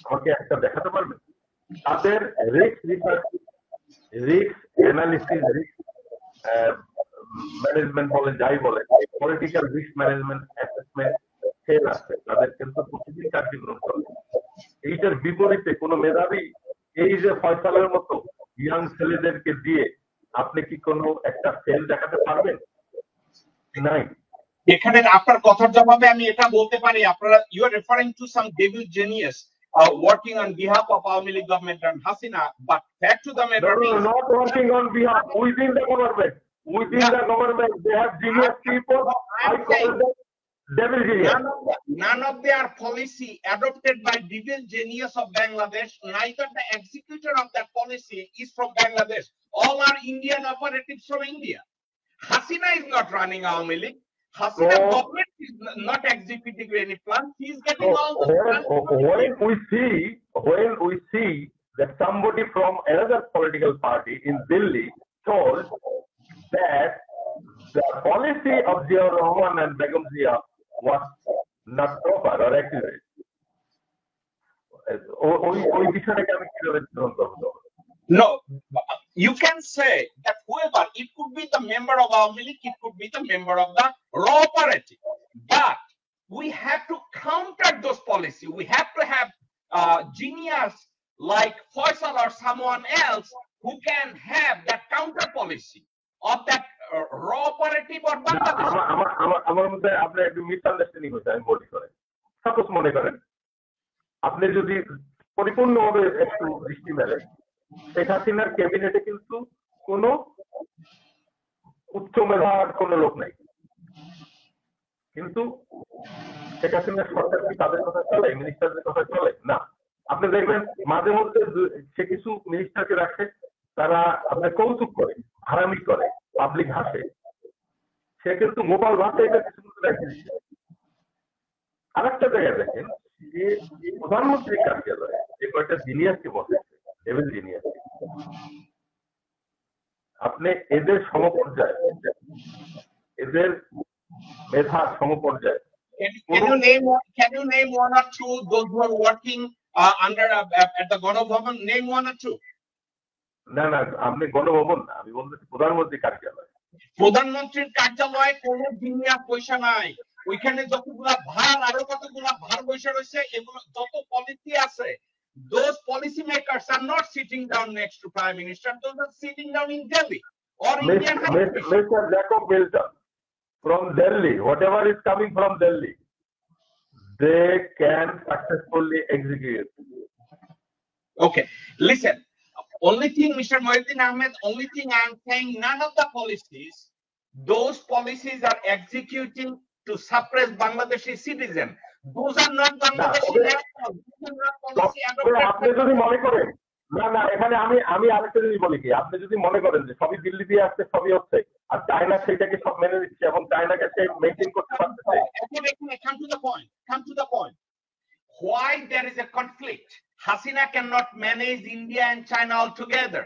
আমাকে একটা দেখাতে পারবেন? তাদের risk research, risk analysis, risk management বলে যাই বলে, political risk management assessment fail আছে, তাদের কিন্তু প্রতিদিন কার্যক্রম চলে। এইটার বিপরীতে কোনো মেধাবী এই যে ফয়সালের মতো ইয়াং ছেলেদেরকে দিয়ে আপনি কি কোনো একটা ফেল দেখাতে পারবেন? নাই। এখানে আপনার কথার জবাবে আমি এটা বলতে পারি, আপনারা you are referring to some devil genius working on behalf of Awami League government and Hasina, but fact to the matter is not working on behalf, within the government. Within the government, they have genius people. I call them devil genius. None of their policy adopted by devil genius of Bangladesh, neither the executor of that policy is from Bangladesh. All are Indian operatives from India. Hasina is not running Awami League. Hasina government is not executing any plan. He is getting all the plans. When we see that somebody from another political party in Delhi told that the policy of Zia Rahman and Begum Zia was not proper or accurate. No, you can say that whoever, it could be the member of our League, it could be the member of the raw operative, but we have to counter those policies. We have to have genius like Faisal or someone else who can have that counter policy of that raw operative or Bangladesh. আমার মধ্যে আপনার একটু misunderstanding হচ্ছে, আমি বলি করেন। Suppose মনে করেন আপনি যদি পরিপূর্ণভাবে একটু দৃষ্টি মেলেন, শেখ হাসিনার ক্যাবিনেটে কিন্তু কোনো উচ্চ মেধার কোনো লোক নাই, কিন্তু শেখ হাসিনার সরকার কি তাদের কথা চলে, মিনিস্টারদের কথা চলে না? আপনি দেখবেন মাঝে মধ্যে সে কিছু মিনিস্টারকে রাখে, তারা আপনার কৌতুক করে, হারামি করে, পাবলিক হাসে, সে কিন্তু গোপাল ভাষা এটা কিছু রেখে দিচ্ছে। আর একটা জায়গায় দেখেন যে প্রধানমন্ত্রীর কার্যালয়ে যে কয়েকটা জিনিয়াসকে বসেছে, এভেন জিনিয়াস, আপনি এদের সমপর্যায়ে, এদের মেধার সমপর্যায়ে, Can you name one or two those who are working under at the Ganabhavan? Name one or two. না না, আপনি গণভবন না, আমি বলতেছি প্রধানমন্ত্রী কার্যালয়। প্রধানমন্ত্রীর কার্যালয়ে কোনো জিনিয়াস পয়সা নাই, ওইখানে যতগুলা ভার, আরো কতগুলা ভার বসে রয়েছে, এগুলো যত পলিসি আছে, those policy makers are not sitting down next to Prime Minister, those are sitting down in Delhi or Indian High Commission. Mr. Jacob Milton from Delhi, whatever is coming from Delhi, they can successfully execute. Okay, listen. Only thing, Mr. Mohideen Ahmed, only thing I am saying, none of the policies, those policies are executing to suppress Bangladeshi citizen. Those are not Bangladeshi nationals. These are not policy adopted. আপনি যদি মনে করেন, না না, এখানে আমি আরেকটা জিনিস বলি কি, আপনি যদি মনে করেন যে সবই দিল্লি দিয়ে আসছে, সবই হচ্ছে, আর চায়না সেটাকে সব মেনে নিচ্ছে এবং চায়নাকে সে মেনটেন করতে পারতেছে। Come to the point. Come to the point. Why there is a conflict? Hasina cannot manage India and China altogether.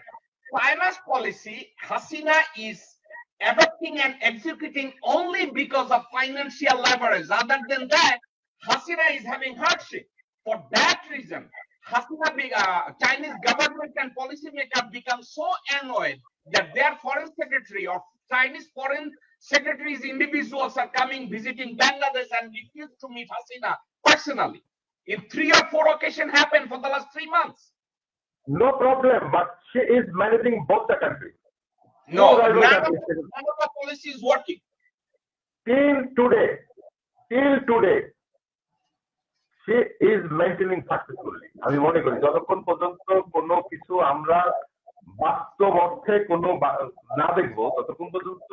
China's policy, Hasina is adopting and executing only because of financial leverage. Other than that, Hasina is having hardship. For that reason, Hasina, Chinese government and policymakers become so annoyed that their foreign secretary or Chinese foreign secretaries individuals are coming, visiting Bangladesh and refuse to meet Hasina personally. In 3 or 4 occasions happened for the last 3 months. No problem, but she is managing both the countries. No, none of the policy is working. Till today, she is maintaining successfully. আমি মনে করি যতক্ষণ পর্যন্ত কোনো কিছু আমরা বাস্তব অর্থে কোনো না দেখবো, ততক্ষণ পর্যন্ত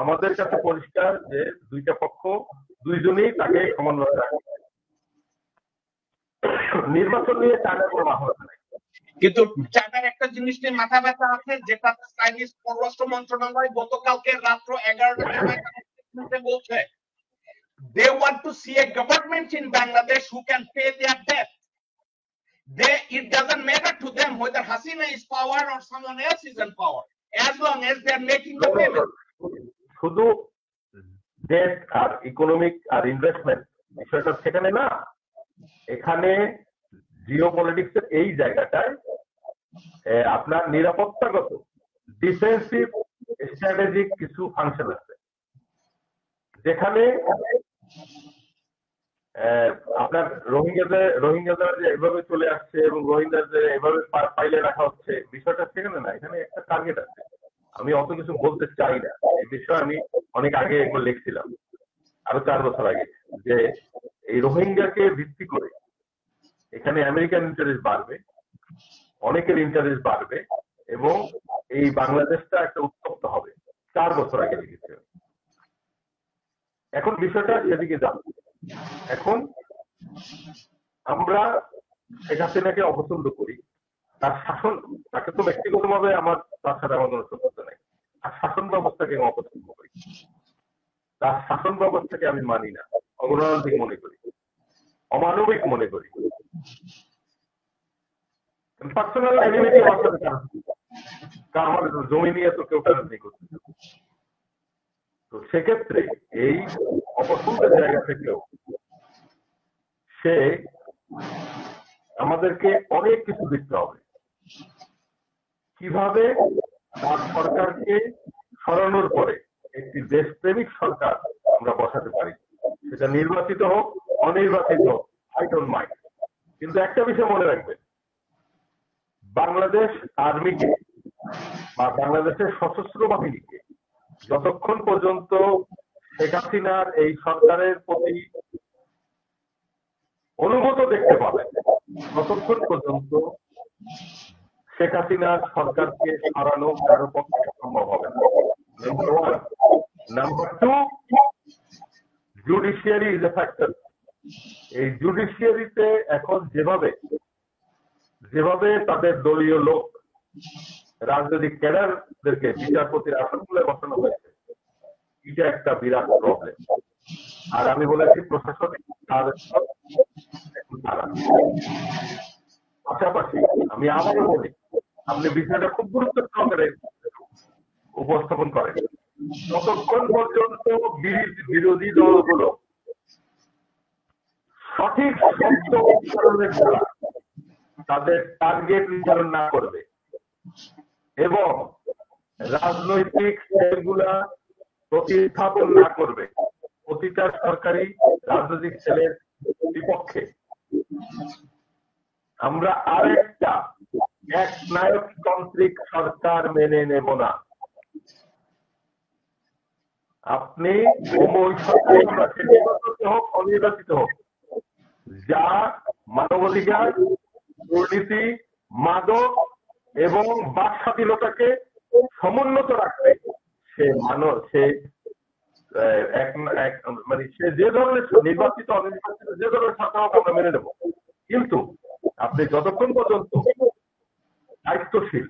আমাদের কাছে পরিষ্কার যে দুইটা পক্ষ দুইজনেই তাকে সমন্বয় রাখে। নির্বাচন নিয়ে চায়নার কোনো মাথা ব্যথা নাই, কিন্তু চায়নার একটা জিনিস নিয়ে মাথা ব্যথা আছে, যেটা চাইনিজ পররাষ্ট্র মন্ত্রণালয় গতকালকে রাত্র 11টার সময় বলছে, they want to see a government in Bangladesh who can pay their debt. It doesn't matter to them whether Hasina is power or someone else is in power, as long as they're making the payment. শুধু debt আর economic আর investment বিষয়টা সেখানে না, এখানে জিওপলিটিক্সের এই জায়গাটায় আপনার নিরাপত্তাগত defensive strategic কিছু function আছে, যেখানে আপনার রোহিঙ্গাদের যে এভাবে চলে আসছে এবং রোহিঙ্গাদের এভাবে পাইলে রাখা হচ্ছে, বিষয়টা সেখানে না, এখানে একটা টার্গেট আছে। আমি অত কিছু বলতে চাই না এই বিষয়ে, আমি অনেক আগে এগুলো লিখছিলাম, আরো 4 বছর আগে, যে এই রোহিঙ্গাকে ভিত্তি করে এখানে আমেরিকান ইন্টারেস্ট বাড়বে, অনেকের ইন্টারেস্ট বাড়বে এবং এই বাংলাদেশটা একটা উত্তপ্ত হবে। 4 বছর আগে লিখেছে। এখন বিষয়টা সেদিকে যাচ্ছে। এখন আমরা শেখ হাসিনাকে অপছন্দ করি, তার শাসন, তাকে তো ব্যক্তিগতভাবে আমার তার সাথে আমার কোনো শত্রুতা নেই, আর শাসন ব্যবস্থাকে আমি অপছন্দ করি, তার শাসন ব্যবস্থাকে আমি মানি না, অগণতান্ত্রিক মনে করি, অমানবিক মনে করি। পার্সোনাল এনিমিটি আমার সাথে আমার জমি নিয়ে তো কেউ টানাটানি করতে। তো সেক্ষেত্রে এই অপছন্দের জায়গা থেকেও সে আমাদেরকে অনেক কিছু দেখতে হবে, কিভাবে তার সরকারকে সরানোর পরে একটি দেশপ্রেমিক সরকার আমরা বসাতে পারি, সেটা নির্বাচিত হোক অনির্বাচিত হোক, আই ডোন্ট মাইন্ড। কিন্তু একটা বিষয় মনে রাখবেন, বাংলাদেশ আর্মিকে বা বাংলাদেশের সশস্ত্র বাহিনীকে যতক্ষণ পর্যন্ত শেখ হাসিনার এই সরকারের প্রতি অনুগত দেখতে পাবেন, ততক্ষণ পর্যন্ত শেখ হাসিনার সরকারকে সরানো কারো পক্ষে সম্ভব হবে না। Number 1। Number 2, judiciary is a factor. এই জুডিশিয়ারিতে এখন যেভাবে তাদের দলীয় লোক, রাজনৈতিক ক্যাডারদেরকে বিচারপতির আসনগুলো বসানো হয়েছে, এটা একটা বিরাট প্রবলেম। আর আমি বলেছি প্রশাসনিক পাশাপাশি আমি আবারও বলি, আপনি বিষয়টা খুব গুরুত্ব সহকারে উপস্থাপন করেন, যতক্ষণ পর্যন্ত বিরোধী দলগুলো সঠিক শব্দ উচ্চারণের দ্বারা তাদের টার্গেট নির্ধারণ না করবে এবং রাজনৈতিক সেলগুলা প্রতিস্থাপন না করবে প্রতিটা সরকারি রাজনৈতিক সেলের বিপক্ষে, আমরা আরেকটা একনায়কতান্ত্রিক সরকার মেনে নেব না। আপনি ওই সরকারি নির্বাচিত হোক অনির্বাচিত হোক, যা মানবাধিকার, দুর্নীতি, মাদক এবং বাক স্বাধীনতাকে সমুন্নত রাখবে, মানে সে যে ধরনের নির্বাচিত অনির্বাচিত যে ধরনের সরকার হোক আমরা মেনে নেব। কিন্তু আপনি যতক্ষণ পর্যন্ত দায়িত্বশীল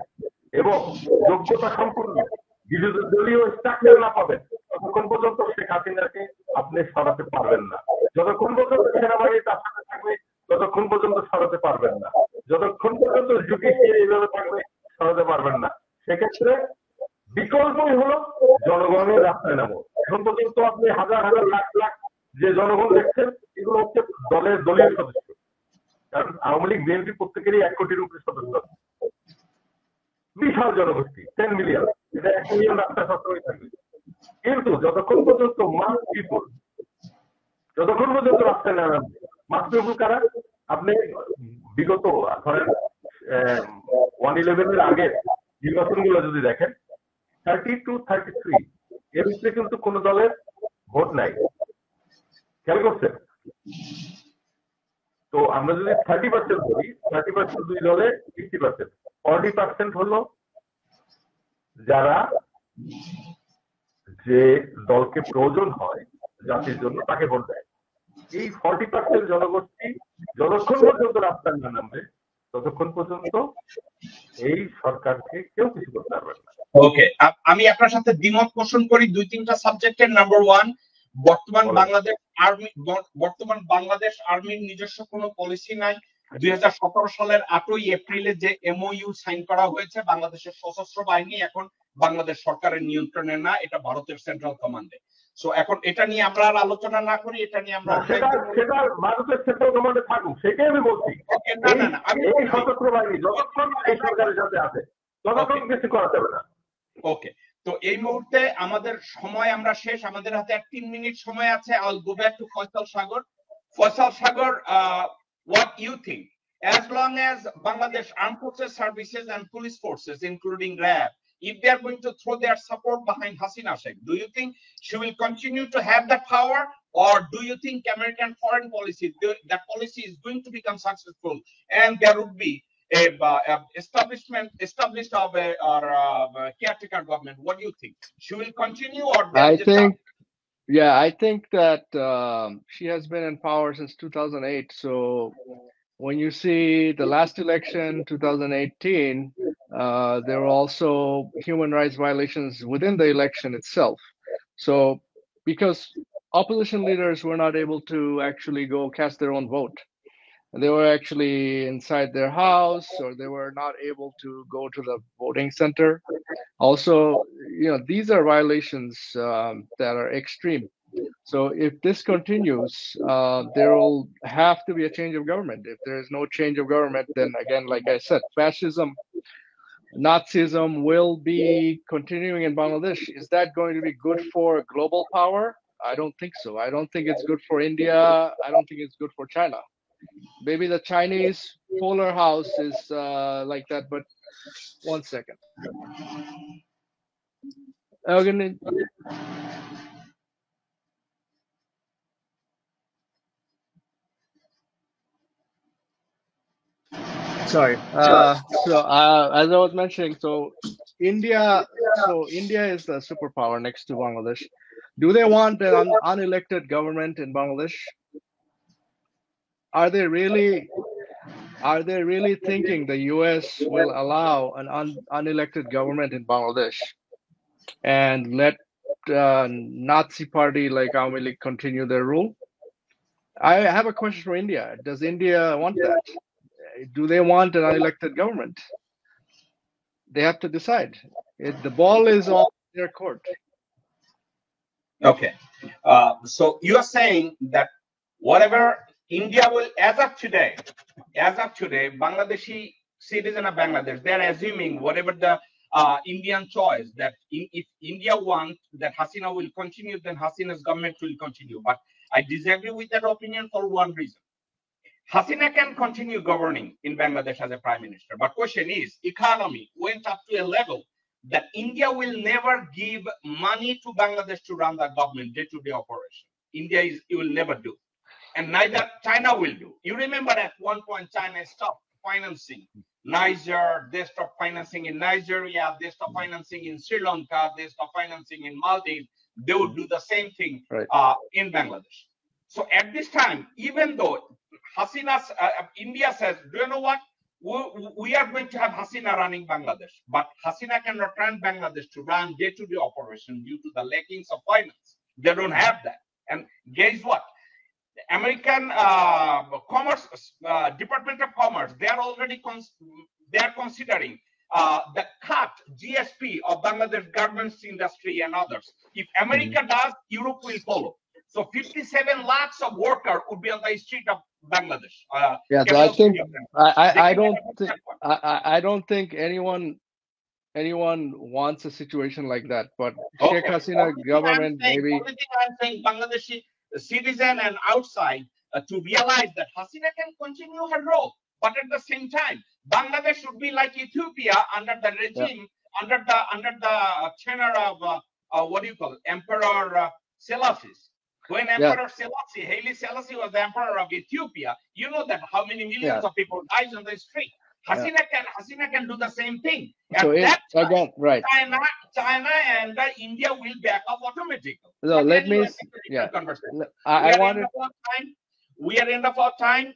এবং যোগ্যতা সম্পূর্ণ বিরোধী দলীয় স্ট্রাকচার না পাবেন, ততক্ষণ পর্যন্ত শেখ হাসিনাকে আপনি সরাতে পারবেন না। যতক্ষণ পর্যন্ত সেনাবাহিনী তার সাথে থাকবে ততক্ষণ পর্যন্ত সরাতে পারবেন না। যতক্ষণ পর্যন্ত জুডিশিয়ারি এইভাবে থাকবে সরাতে পারবেন না। সেক্ষেত্রে বিকল্পই হলো জনগণের রাস্তায় নামো। এখন পর্যন্ত আপনি হাজার হাজার লাখ লাখ যে জনগণ দেখছেন, এগুলো হচ্ছে দলীয় সদস্য। কারণ আওয়ামী লীগ বিএনপি প্রত্যেকেরই 1 কোটির উপরে সদস্য, বিশাল জনগোষ্ঠী, 10 মিলিয়ন, এটা 1 মিলিয়ন রাস্তায় সবসময় থাকবে। কিন্তু যতক্ষণ পর্যন্ত মাস পিপল, যতক্ষণ পর্যন্ত রাস্তায় না নামবে, মাস পিপল কারা? আপনি বিগত ধরেন 1/11 এর আগের নির্বাচনগুলো যদি দেখেন, 30 to 33 এর ভিতরে কিন্তু কোন দলের ভোট নাই, খেয়াল করছেন? তো আমরা যদি 30% ধরি, 30% দুই দলে 50%, 40% হলো যারা যে দলকে প্রয়োজন হয় জাতির জন্য তাকে ভোট দেয়। এই 40% জনগোষ্ঠী যতক্ষণ পর্যন্ত রাস্তায় না নামবে ততক্ষণ পর্যন্ত এই সরকারকে কেউ কিছু করতে পারবে না। ওকে, আমি আপনার সাথে দ্বিমত পোষণ করি 2-3টা সাবজেক্টের। নাম্বার 1, বর্তমান বাংলাদেশ আর্মির নিজস্ব কোনো পলিসি নাই। 2017 সালের 8ই এপ্রিলে যে এমওইউ সাইন করা হয়েছে, বাংলাদেশের সশস্ত্র বাহিনী এখন বাংলাদেশ সরকারের নিয়ন্ত্রণে না, এটা ভারতের সেন্ট্রাল কমান্ডে। সো এখন এটা নিয়ে আমরা আর আলোচনা না করি, এটা নিয়ে আমরা সেটা ভারতের সেন্ট্রাল গভর্নমেন্টে থাকুক, সেটাই আমি বলছি। এই সশস্ত্র বাহিনী যতক্ষণ এই সরকারের সাথে আছে ততক্ষণ কিছু করা যাবে না। ওকে, তো এই মুহূর্তে আমাদের সময় আমরা শেষ, আমাদের হাতে 3 মিনিট সময় আছে। I will go back to Faisal Sagar. Faisal Sagar, what you think, as long as Bangladesh Armed Forces Services and police forces including RAB, if they are going to throw their support behind Hasina Sheikh, do you think she will continue to have that power, or do you think American foreign policy, that policy is going to become successful and there would be a established of a caretaker government? What do you think? She will continue, or I think that she has been in power since 2008. So when you see the last election, 2018, there were also human rights violations within the election itself. So because opposition leaders were not able to actually go cast their own vote, they were actually inside their house, or they were not able to go to the voting center. Also, these are violations that are extreme. So if this continues, there will have to be a change of government. If there is no change of government, then again, like I said, fascism, Nazism will be continuing in Bangladesh. Is that going to be good for global power? I don't think so. I don't think it's good for India. I don't think it's good for China. Maybe the Chinese polar house is like that, but 1 second. Sorry. So as I was mentioning, India is the superpower next to Bangladesh. Do they want an unelected government in Bangladesh? Are they really thinking the US will allow an unelected government in Bangladesh and let Nazi party like Awami League continue their rule? I have a question for India. Does India want that? Do they want an unelected government? They have to decide. The ball is on their court. Okay. So you are saying that whatever India will, as of today, Bangladeshi citizen of Bangladesh, they're assuming whatever the Indian choice, that if India wants that Hasina will continue, then Hasina's government will continue. But I disagree with that opinion for one reason. Hasina can continue governing in Bangladesh as a prime minister. But question is, economy went up to a level that India will never give money to Bangladesh to run the government day-to-day operation. It will never do. And neither China will do. You remember at one point China stopped financing Niger, they stopped financing in Nigeria, they stopped financing in Sri Lanka, they stopped financing in Maldives. They would do the same thing in Bangladesh. So at this time, even though Hasina's India says, do you know what? We are going to have Hasina running Bangladesh, but Hasina cannot run Bangladesh to run day-to-day operation due to the lackings of finance. They don't have that. And guess what? The American Department of Commerce, they are already considering the cut GSP of Bangladesh garments industry and others. If America does, Europe will follow. So 57 lakhs of workers would be on the street of Bangladesh. So I don't think anyone wants a situation like that. But Sheikh Hasina government maybe. Only thing I'm saying, Bangladeshi citizen and outside to realize that Hasina can continue her role, but at the same time, Bangladesh should be like Ethiopia under the regime, under the tenure of what do you call it, Emperor Selassie. When Emperor Selassie, Haile Selassie was the emperor of Ethiopia, you know that how many millions of people died on the street. Hasina can do the same thing. So that time, again, right? China and India will back up automatically. So let me. We are end of our time.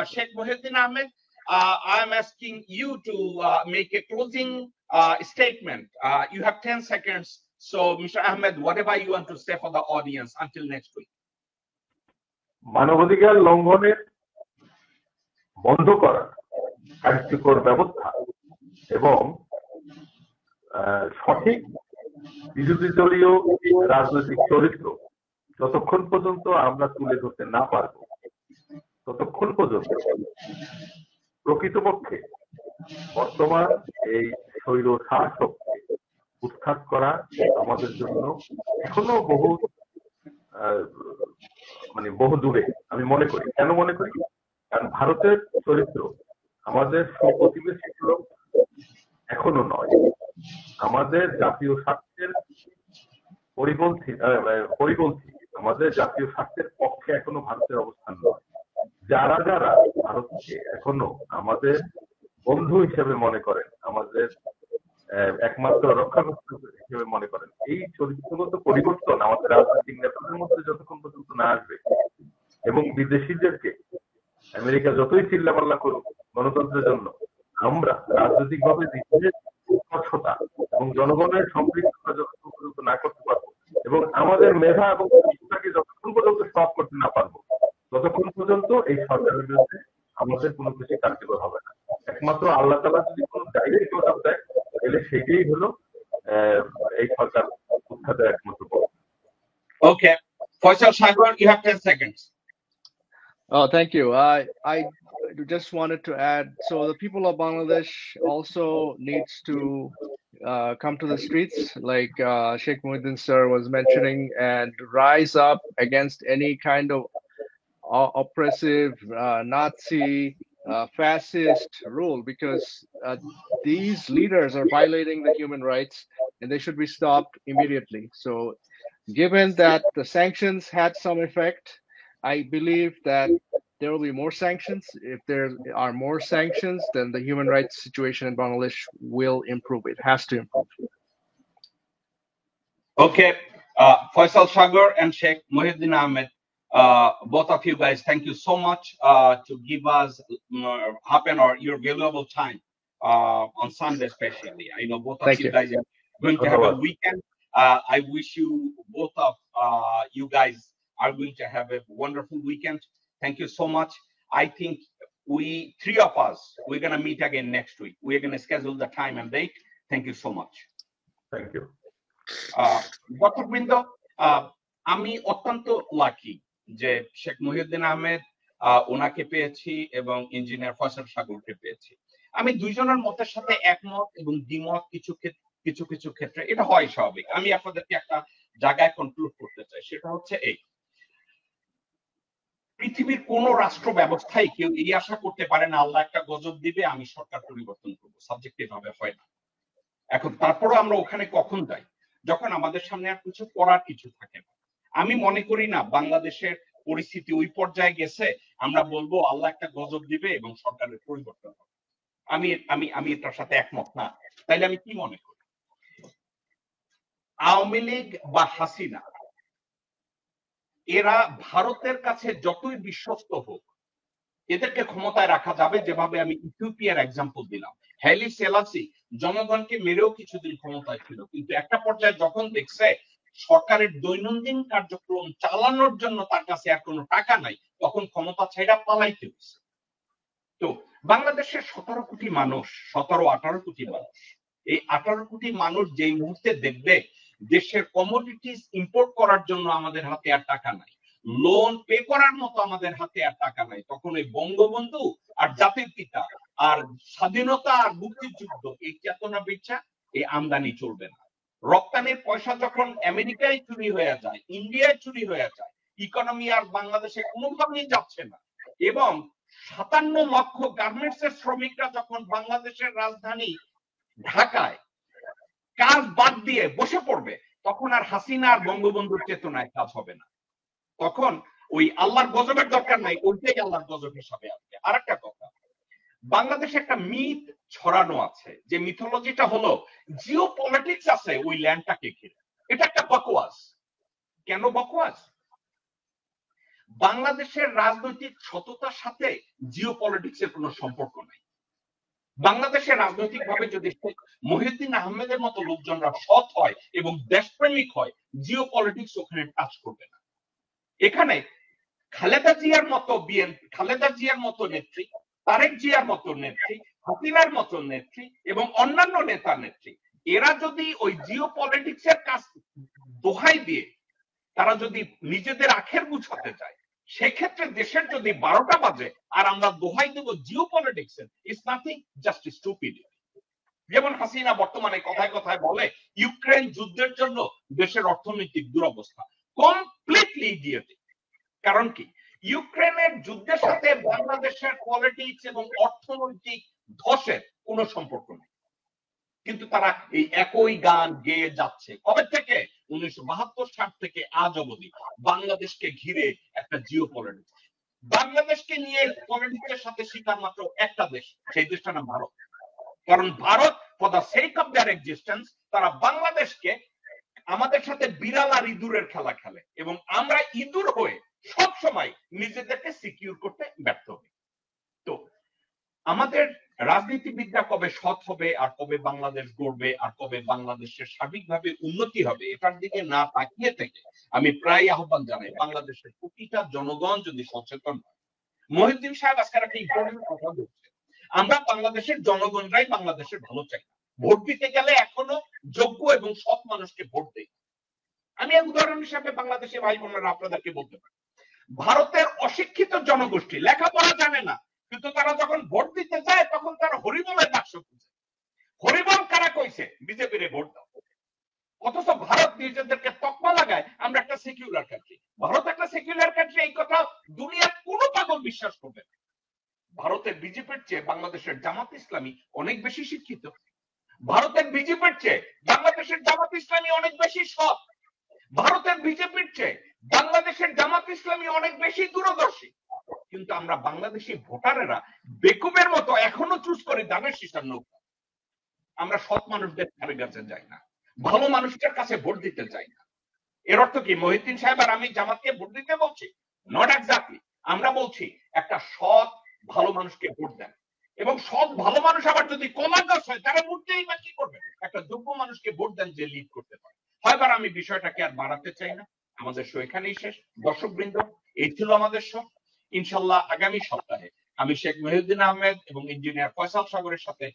Sheikh Muhyiddin Ahmed, I'm asking you to make a closing statement. You have 10 seconds. So, Mr. Ahmed, whatever you want to say for the audience until next week. মানবাধিকার লঙ্ঘনের বন্ধ করা কার্যকর ব্যবস্থা এবং সঠিক বিরোধী দলীয় রাজনৈতিক চরিত্র যতক্ষণ পর্যন্ত আমরা তুলে ধরতে না পারবো, ততক্ষণ পর্যন্ত প্রকৃতপক্ষে বর্তমান এই স্বৈর শাসককে উৎখাত করা আমাদের জন্য এখনো বহু বহু দূরে আমি মনে করি। কেন মনে করি? কারণ ভারতের চরিত্র আমাদের সুপ্রতিবেশীগুলো এখনো নয়। আমাদের জাতীয় স্বার্থের পরিপন্থী, আমাদের জাতীয় স্বার্থের পক্ষে এখনো ভারতের অবস্থান নয়। যারা যারা ভারতকে এখনো আমাদের বন্ধু হিসেবে মনে করেন, আমাদের একমাত্র রক্ষাকর্তা হিসেবে মনে করেন, এই চরিত্রগত পরিবর্তন আমাদের রাজনৈতিক নেতাদের মধ্যে যতক্ষণ পর্যন্ত না আসবে এবং বিদেশিদেরকে আমেরিকা যতই চিল্লাপাল্লা করুক গণতন্ত্রের জন্য, আমরা রাজনৈতিকভাবে নিজেদের স্বচ্ছতা এবং জনগণের সম্পৃক্ততা যতক্ষণ পর্যন্ত না করতে পারবো এবং আমাদের মেধা এবং প্রতিষ্ঠাকে যতক্ষণ পর্যন্ত স্টপ করতে না পারবো, ততক্ষণ পর্যন্ত এই সরকারের বিরুদ্ধে আমাদের কোনো কিছু কার্যকর হবে না। একমাত্র আল্লাহ তাআলা যদি কোনো ডাইরেক্ট অর্ডার দেয়, তাহলে সেটাই হলো এই সরকার উৎখাতের একমাত্র পথ। Okay, Faisal Sagar, you have 10 seconds. Oh, thank you. I just wanted to add, so the people of Bangladesh also needs to come to the streets, like Sheikh Muhyiddin sir was mentioning, and rise up against any kind of oppressive Nazi fascist rule, because these leaders are violating the human rights and they should be stopped immediately. So given that the sanctions had some effect, I believe that there will be more sanctions. If there are more sanctions, then the human rights situation in Bangladesh will improve. It has to improve. Okay, Faisal Sagar and Sheikh Muhyiddin Ahmed, both of you guys, thank you so much to give us half an hour, your valuable time on Sunday especially. I know both of you guys are going to have a weekend. I wish you, both of you guys are going to have a wonderful weekend. Thank you so much. I think we, three of us, we're going to meet again next week. We're going to schedule the time and date. Thank you so much. Thank you. Dr. Bindo, আমি অত্যন্ত lucky যে শেখ মুহিউদ্দিন আহমেদ ওনাকে পেয়েছি এবং engineer Faisal সাগরকে পেয়েছি। আমি দুইজনের মতের সাথে একমত এবং দ্বিমত কিছু কিছু ক্ষেত্রে, এটা হয় স্বাভাবিক। আমি আপনাদেরকে একটা জায়গায় কনক্লুড করতে চাই, সেটা হচ্ছে এই, পৃথিবীর কোন রাষ্ট্র ব্যবস্থায় কেউ এই আশা করতে পারে না আল্লাহ একটা গজব দিবে আমি সরকার পরিবর্তন করবো, সাবজেক্টিভ ভাবে হয় না। এখন তারপরও আমরা ওখানে কখন যাই? যখন আমাদের সামনে আর কিছু করার কিছু থাকে না। আমি মনে করি না বাংলাদেশের পরিস্থিতি ওই পর্যায়ে গেছে আমরা বলবো আল্লাহ একটা গজব দিবে এবং সরকারের পরিবর্তন হবে। আমি এটার সাথে একমত না। তাইলে আমি কি মনে করি, আওয়ামী লীগ বা হাসিনা এরা ভারতের কাছে যতই বিশ্বস্ত হোক, এদেরকে ক্ষমতায় রাখা যাবে যেভাবে আমি ইথিওপিয়ার এক্সাম্পল দিলাম। হ্যাইলি সেলাসি জনগণকে মেরেও কিছুদিন ক্ষমতায় ছিল, কিন্তু একটা পর্যায়ে যখন দেখছে সরকারের দৈনন্দিন কার্যক্রম চালানোর জন্য তার কাছে আর কোনো টাকা নাই, তখন ক্ষমতা ছেড়ে পালাইতে হয়েছে। তো বাংলাদেশের 17 কোটি মানুষ, 17-18 কোটি মানুষ, এই 18 কোটি মানুষ যেই মুহূর্তে দেখবে দেশের কমোডিটিস ইম্পোর্ট করার জন্য আমাদের হাতে আর টাকা নাই, লোন পে করার মতো আমাদের হাতে আর টাকা নাই, তখন ওই বঙ্গবন্ধু আর জাতির পিতা আর স্বাধীনতা আর মুক্তিযুদ্ধ এই চেতনা বিচ্ছা এই আমদানি চলবে না। রপ্তানির পয়সা যখন আমেরিকায় চুরি হয়ে যায়, ইন্ডিয়ায় চুরি হয়ে যায়, ইকোনমি আর বাংলাদেশে কোনোভাবেই যাচ্ছে না, এবং 57 লক্ষ গার্মেন্টস এর শ্রমিকরা যখন বাংলাদেশের রাজধানী ঢাকায় কাজ বাদ দিয়ে বসে পড়বে, তখন আর হাসিনা আর বঙ্গবন্ধুর চেতনায় কাজ হবে না। তখন ওই আল্লাহর গজবের দরকার নাই, ওইটাই আল্লাহর গজব হিসাবে আসবে। আর একটা কথা, বাংলাদেশে একটা মিথ ছড়ানো আছে, যে মিথোলজিটা হলো জিও পলিটিক্স আছে ওই ল্যান্ডটাকে ঘিরে। এটা একটা বকওয়াস। কেন বকওয়াস? বাংলাদেশের রাজনৈতিক সততার সাথে জিও পলিটিক্স এর কোনো সম্পর্ক নাই। বাংলাদেশের রাজনৈতিক ভাবে যদি মুহিউদ্দিন আহমেদের মতো লোকজনরা সৎ হয় এবং দেশপ্রেমিক হয়, জিও পলিটিক্স ওখানে টাচ করবে না। এখানে খালেদা জিয়ার মতো খালেদা জিয়ার মতো নেত্রী, তারেক জিয়ার মতো নেত্রী, হাসিনার মতো নেত্রী এবং অন্যান্য নেতা নেত্রী, এরা যদি ওই জিও পলিটিক্স এর কাজ দোহাই দিয়ে তারা যদি নিজেদের আখের গুছাতে চায়, সেক্ষেত্রে দেশের যদি 12টা বাজে আর আমরা দোহাই দেব geopolitics, it's nothing, just stupidity. যেমন হাসিনা বর্তমানে কথায় কথায় বলে ইউক্রেন যুদ্ধের জন্য দেশের অর্থনৈতিক দুরবস্থা, কমপ্লিটলি ইডিয়টিক। কারণ কি, ইউক্রেনের যুদ্ধের সাথে বাংলাদেশের পলিটিক্স এবং অর্থনৈতিক ধসের কোনো সম্পর্ক নেই, কিন্তু তারা এই একই গান গেয়ে যাচ্ছে কবে থেকে, 1972 থেকে আজ অবধি। বাংলাদেশকে ঘিরে একটা জিও পলিটিক্স, বাংলাদেশকে নিয়ে পলিটিক্সের সাথে শিকার মাত্র একটা দেশ, সেই দেশটার নাম ভারত। কারণ Bharat for the sake of their existence তারা বাংলাদেশকে আমাদের সাথে বিড়াল আর ইঁদুরের খেলা খেলে, এবং আমরা ইঁদুর হয়ে সব সময় নিজেদেরকে সিকিউর করতে ব্যর্থ হই। তো আমাদের রাজনীতিবিদরা কবে সৎ হবে, আর কবে বাংলাদেশ গড়বে, আর কবে বাংলাদেশের সার্বিকভাবে উন্নতি হবে, এটার দিকে না তাকিয়ে থেকে আমি প্রায় আহ্বান জানাই বাংলাদেশের প্রতিটা জনগণ যদি সচেতন হয়। মহিউদ্দিন সাহেব আজকে একটা ইম্পর্টেন্ট কথা বলছে, আমরা বাংলাদেশের জনগণরাই বাংলাদেশের ভালো চাই। ভোট দিতে গেলে এখনো যোগ্য এবং সৎ মানুষকে ভোট দেয়। আমি এক উদাহরণ হিসাবে বাংলাদেশের ভাই বোনেরা আপনাদেরকে বলতে পারি, ভারতের অশিক্ষিত জনগোষ্ঠী লেখাপড়া জানে না, কিন্তু তারা যখন ভোট দিতে যায় তখন তারা হরিবলের বাক্স খুঁজে। হরিবল কারা কইছে বিজেপির ভোট দাও, অথচ ভারত নিজেদেরকে তকমা লাগায় আমরা একটা সেকুলার কান্ট্রি। ভারত একটা সেকুলার কান্ট্রি, এই কথা দুনিয়ার কোনো পাগল বিশ্বাস করবে না। ভারতের বিজেপির চেয়ে বাংলাদেশের জামাত ইসলামী অনেক বেশি শিক্ষিত, ভারতের বিজেপির চেয়ে বাংলাদেশের জামাত ইসলামী অনেক বেশি সৎ, ভারতের বিজেপির চেয়ে বাংলাদেশের জামাত ইসলামী অনেক বেশি দূরদর্শী। কিন্তু আমরা বাংলাদেশি ভোটারেরা বেকুবের মতো এখনো চুজ করি দামের শীষার নৌকা। আমরা সৎ মানুষদের ধারে কাছে যাই না, ভালো মানুষদের কাছে ভোট দিতে চাই না। এর অর্থ কি মহিউদ্দিন সাহেব আর আমি জামাতকে ভোট দিতে বলছি? Not exactly. আমরা বলছি একটা সৎ ভালো মানুষকে ভোট দেন, এবং সৎ ভালো মানুষ আবার যদি কমান্ডার্স হয় তারা ভোট দিয়ে বা কি করবেন, একটা যোগ্য মানুষকে ভোট দেন যে লিড করতে পারে। হয়বার আমি বিষয়টাকে আর বাড়াতে চাই না, আমাদের শো এখানেই শেষ। দর্শক বৃন্দ, এই ছিল আমাদের শো। ইনশাল্লাহ আগামী সপ্তাহে আমি শেখ মহিউদ্দিন আহমেদ এবং ইঞ্জিনিয়ার ফয়সাল সাগরের সাথে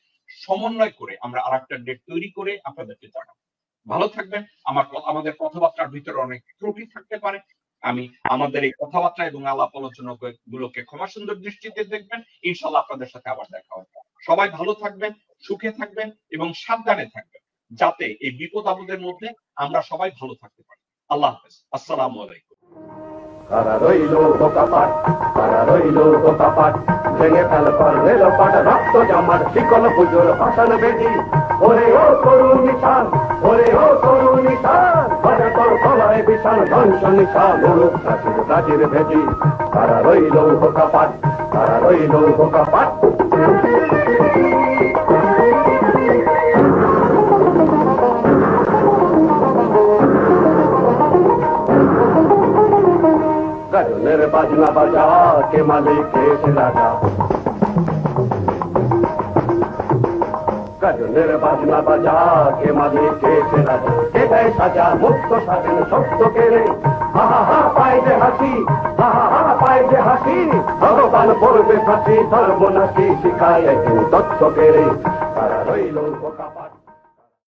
সমন্বয় করে আমরা আরেকটা ডেট তৈরি করে আপনাদেরকে জানাবো। ভালো থাকবেন। আমাদের কথাবার্তার ভিতরে অনেক ত্রুটি থাকতে পারে, আমি আমাদের এই কথাবার্তা এবং আলাপ আলোচনা গুলোকে ক্ষমা সুন্দর দৃষ্টিতে দেখবেন। ইনশাল্লাহ আপনাদের সাথে আবার দেখা হবে। সবাই ভালো থাকবেন, সুখে থাকবেন এবং সাবধানে থাকবেন, যাতে এই বিপদ আপদের মধ্যে আমরা সবাই ভালো থাকতে পারি। আল্লাহ হাফেজ, আসসালামু আলাইকুম। কারা রইল বোকাপাট, কারা রইল বোকাপাট, ভেঙে ফেল করলে লোপাট, রক্ত জমাট শিকল পুজোর ভাষণ বেদি। ওরে ও তরুণ নিশান, ওরে ও তরুণ নিশান, বাজে তোর গলায় বিশাল ধ্বংস নিশান, মুলুক প্রাচীর প্রাচীর ভেদি। কারা রইল বোকাপাট, কারা রইল বোকাপাট। গাজনের বাজনা বাজা, কে মালিক কে সে রাজা। গাজনের বাজনা বাজা, কে মালিক কে সে রাজা। কে দেয় সাজা, মুক্ত স্বাধীন সত্য কেড়ে। হা হা পায় যে হাসি, হা হা পায় যে হাসি, ভগবান পড়বে ফাঁসি, ধর্ম নাকি শিখায় একদিন তথ্য কেড়ে।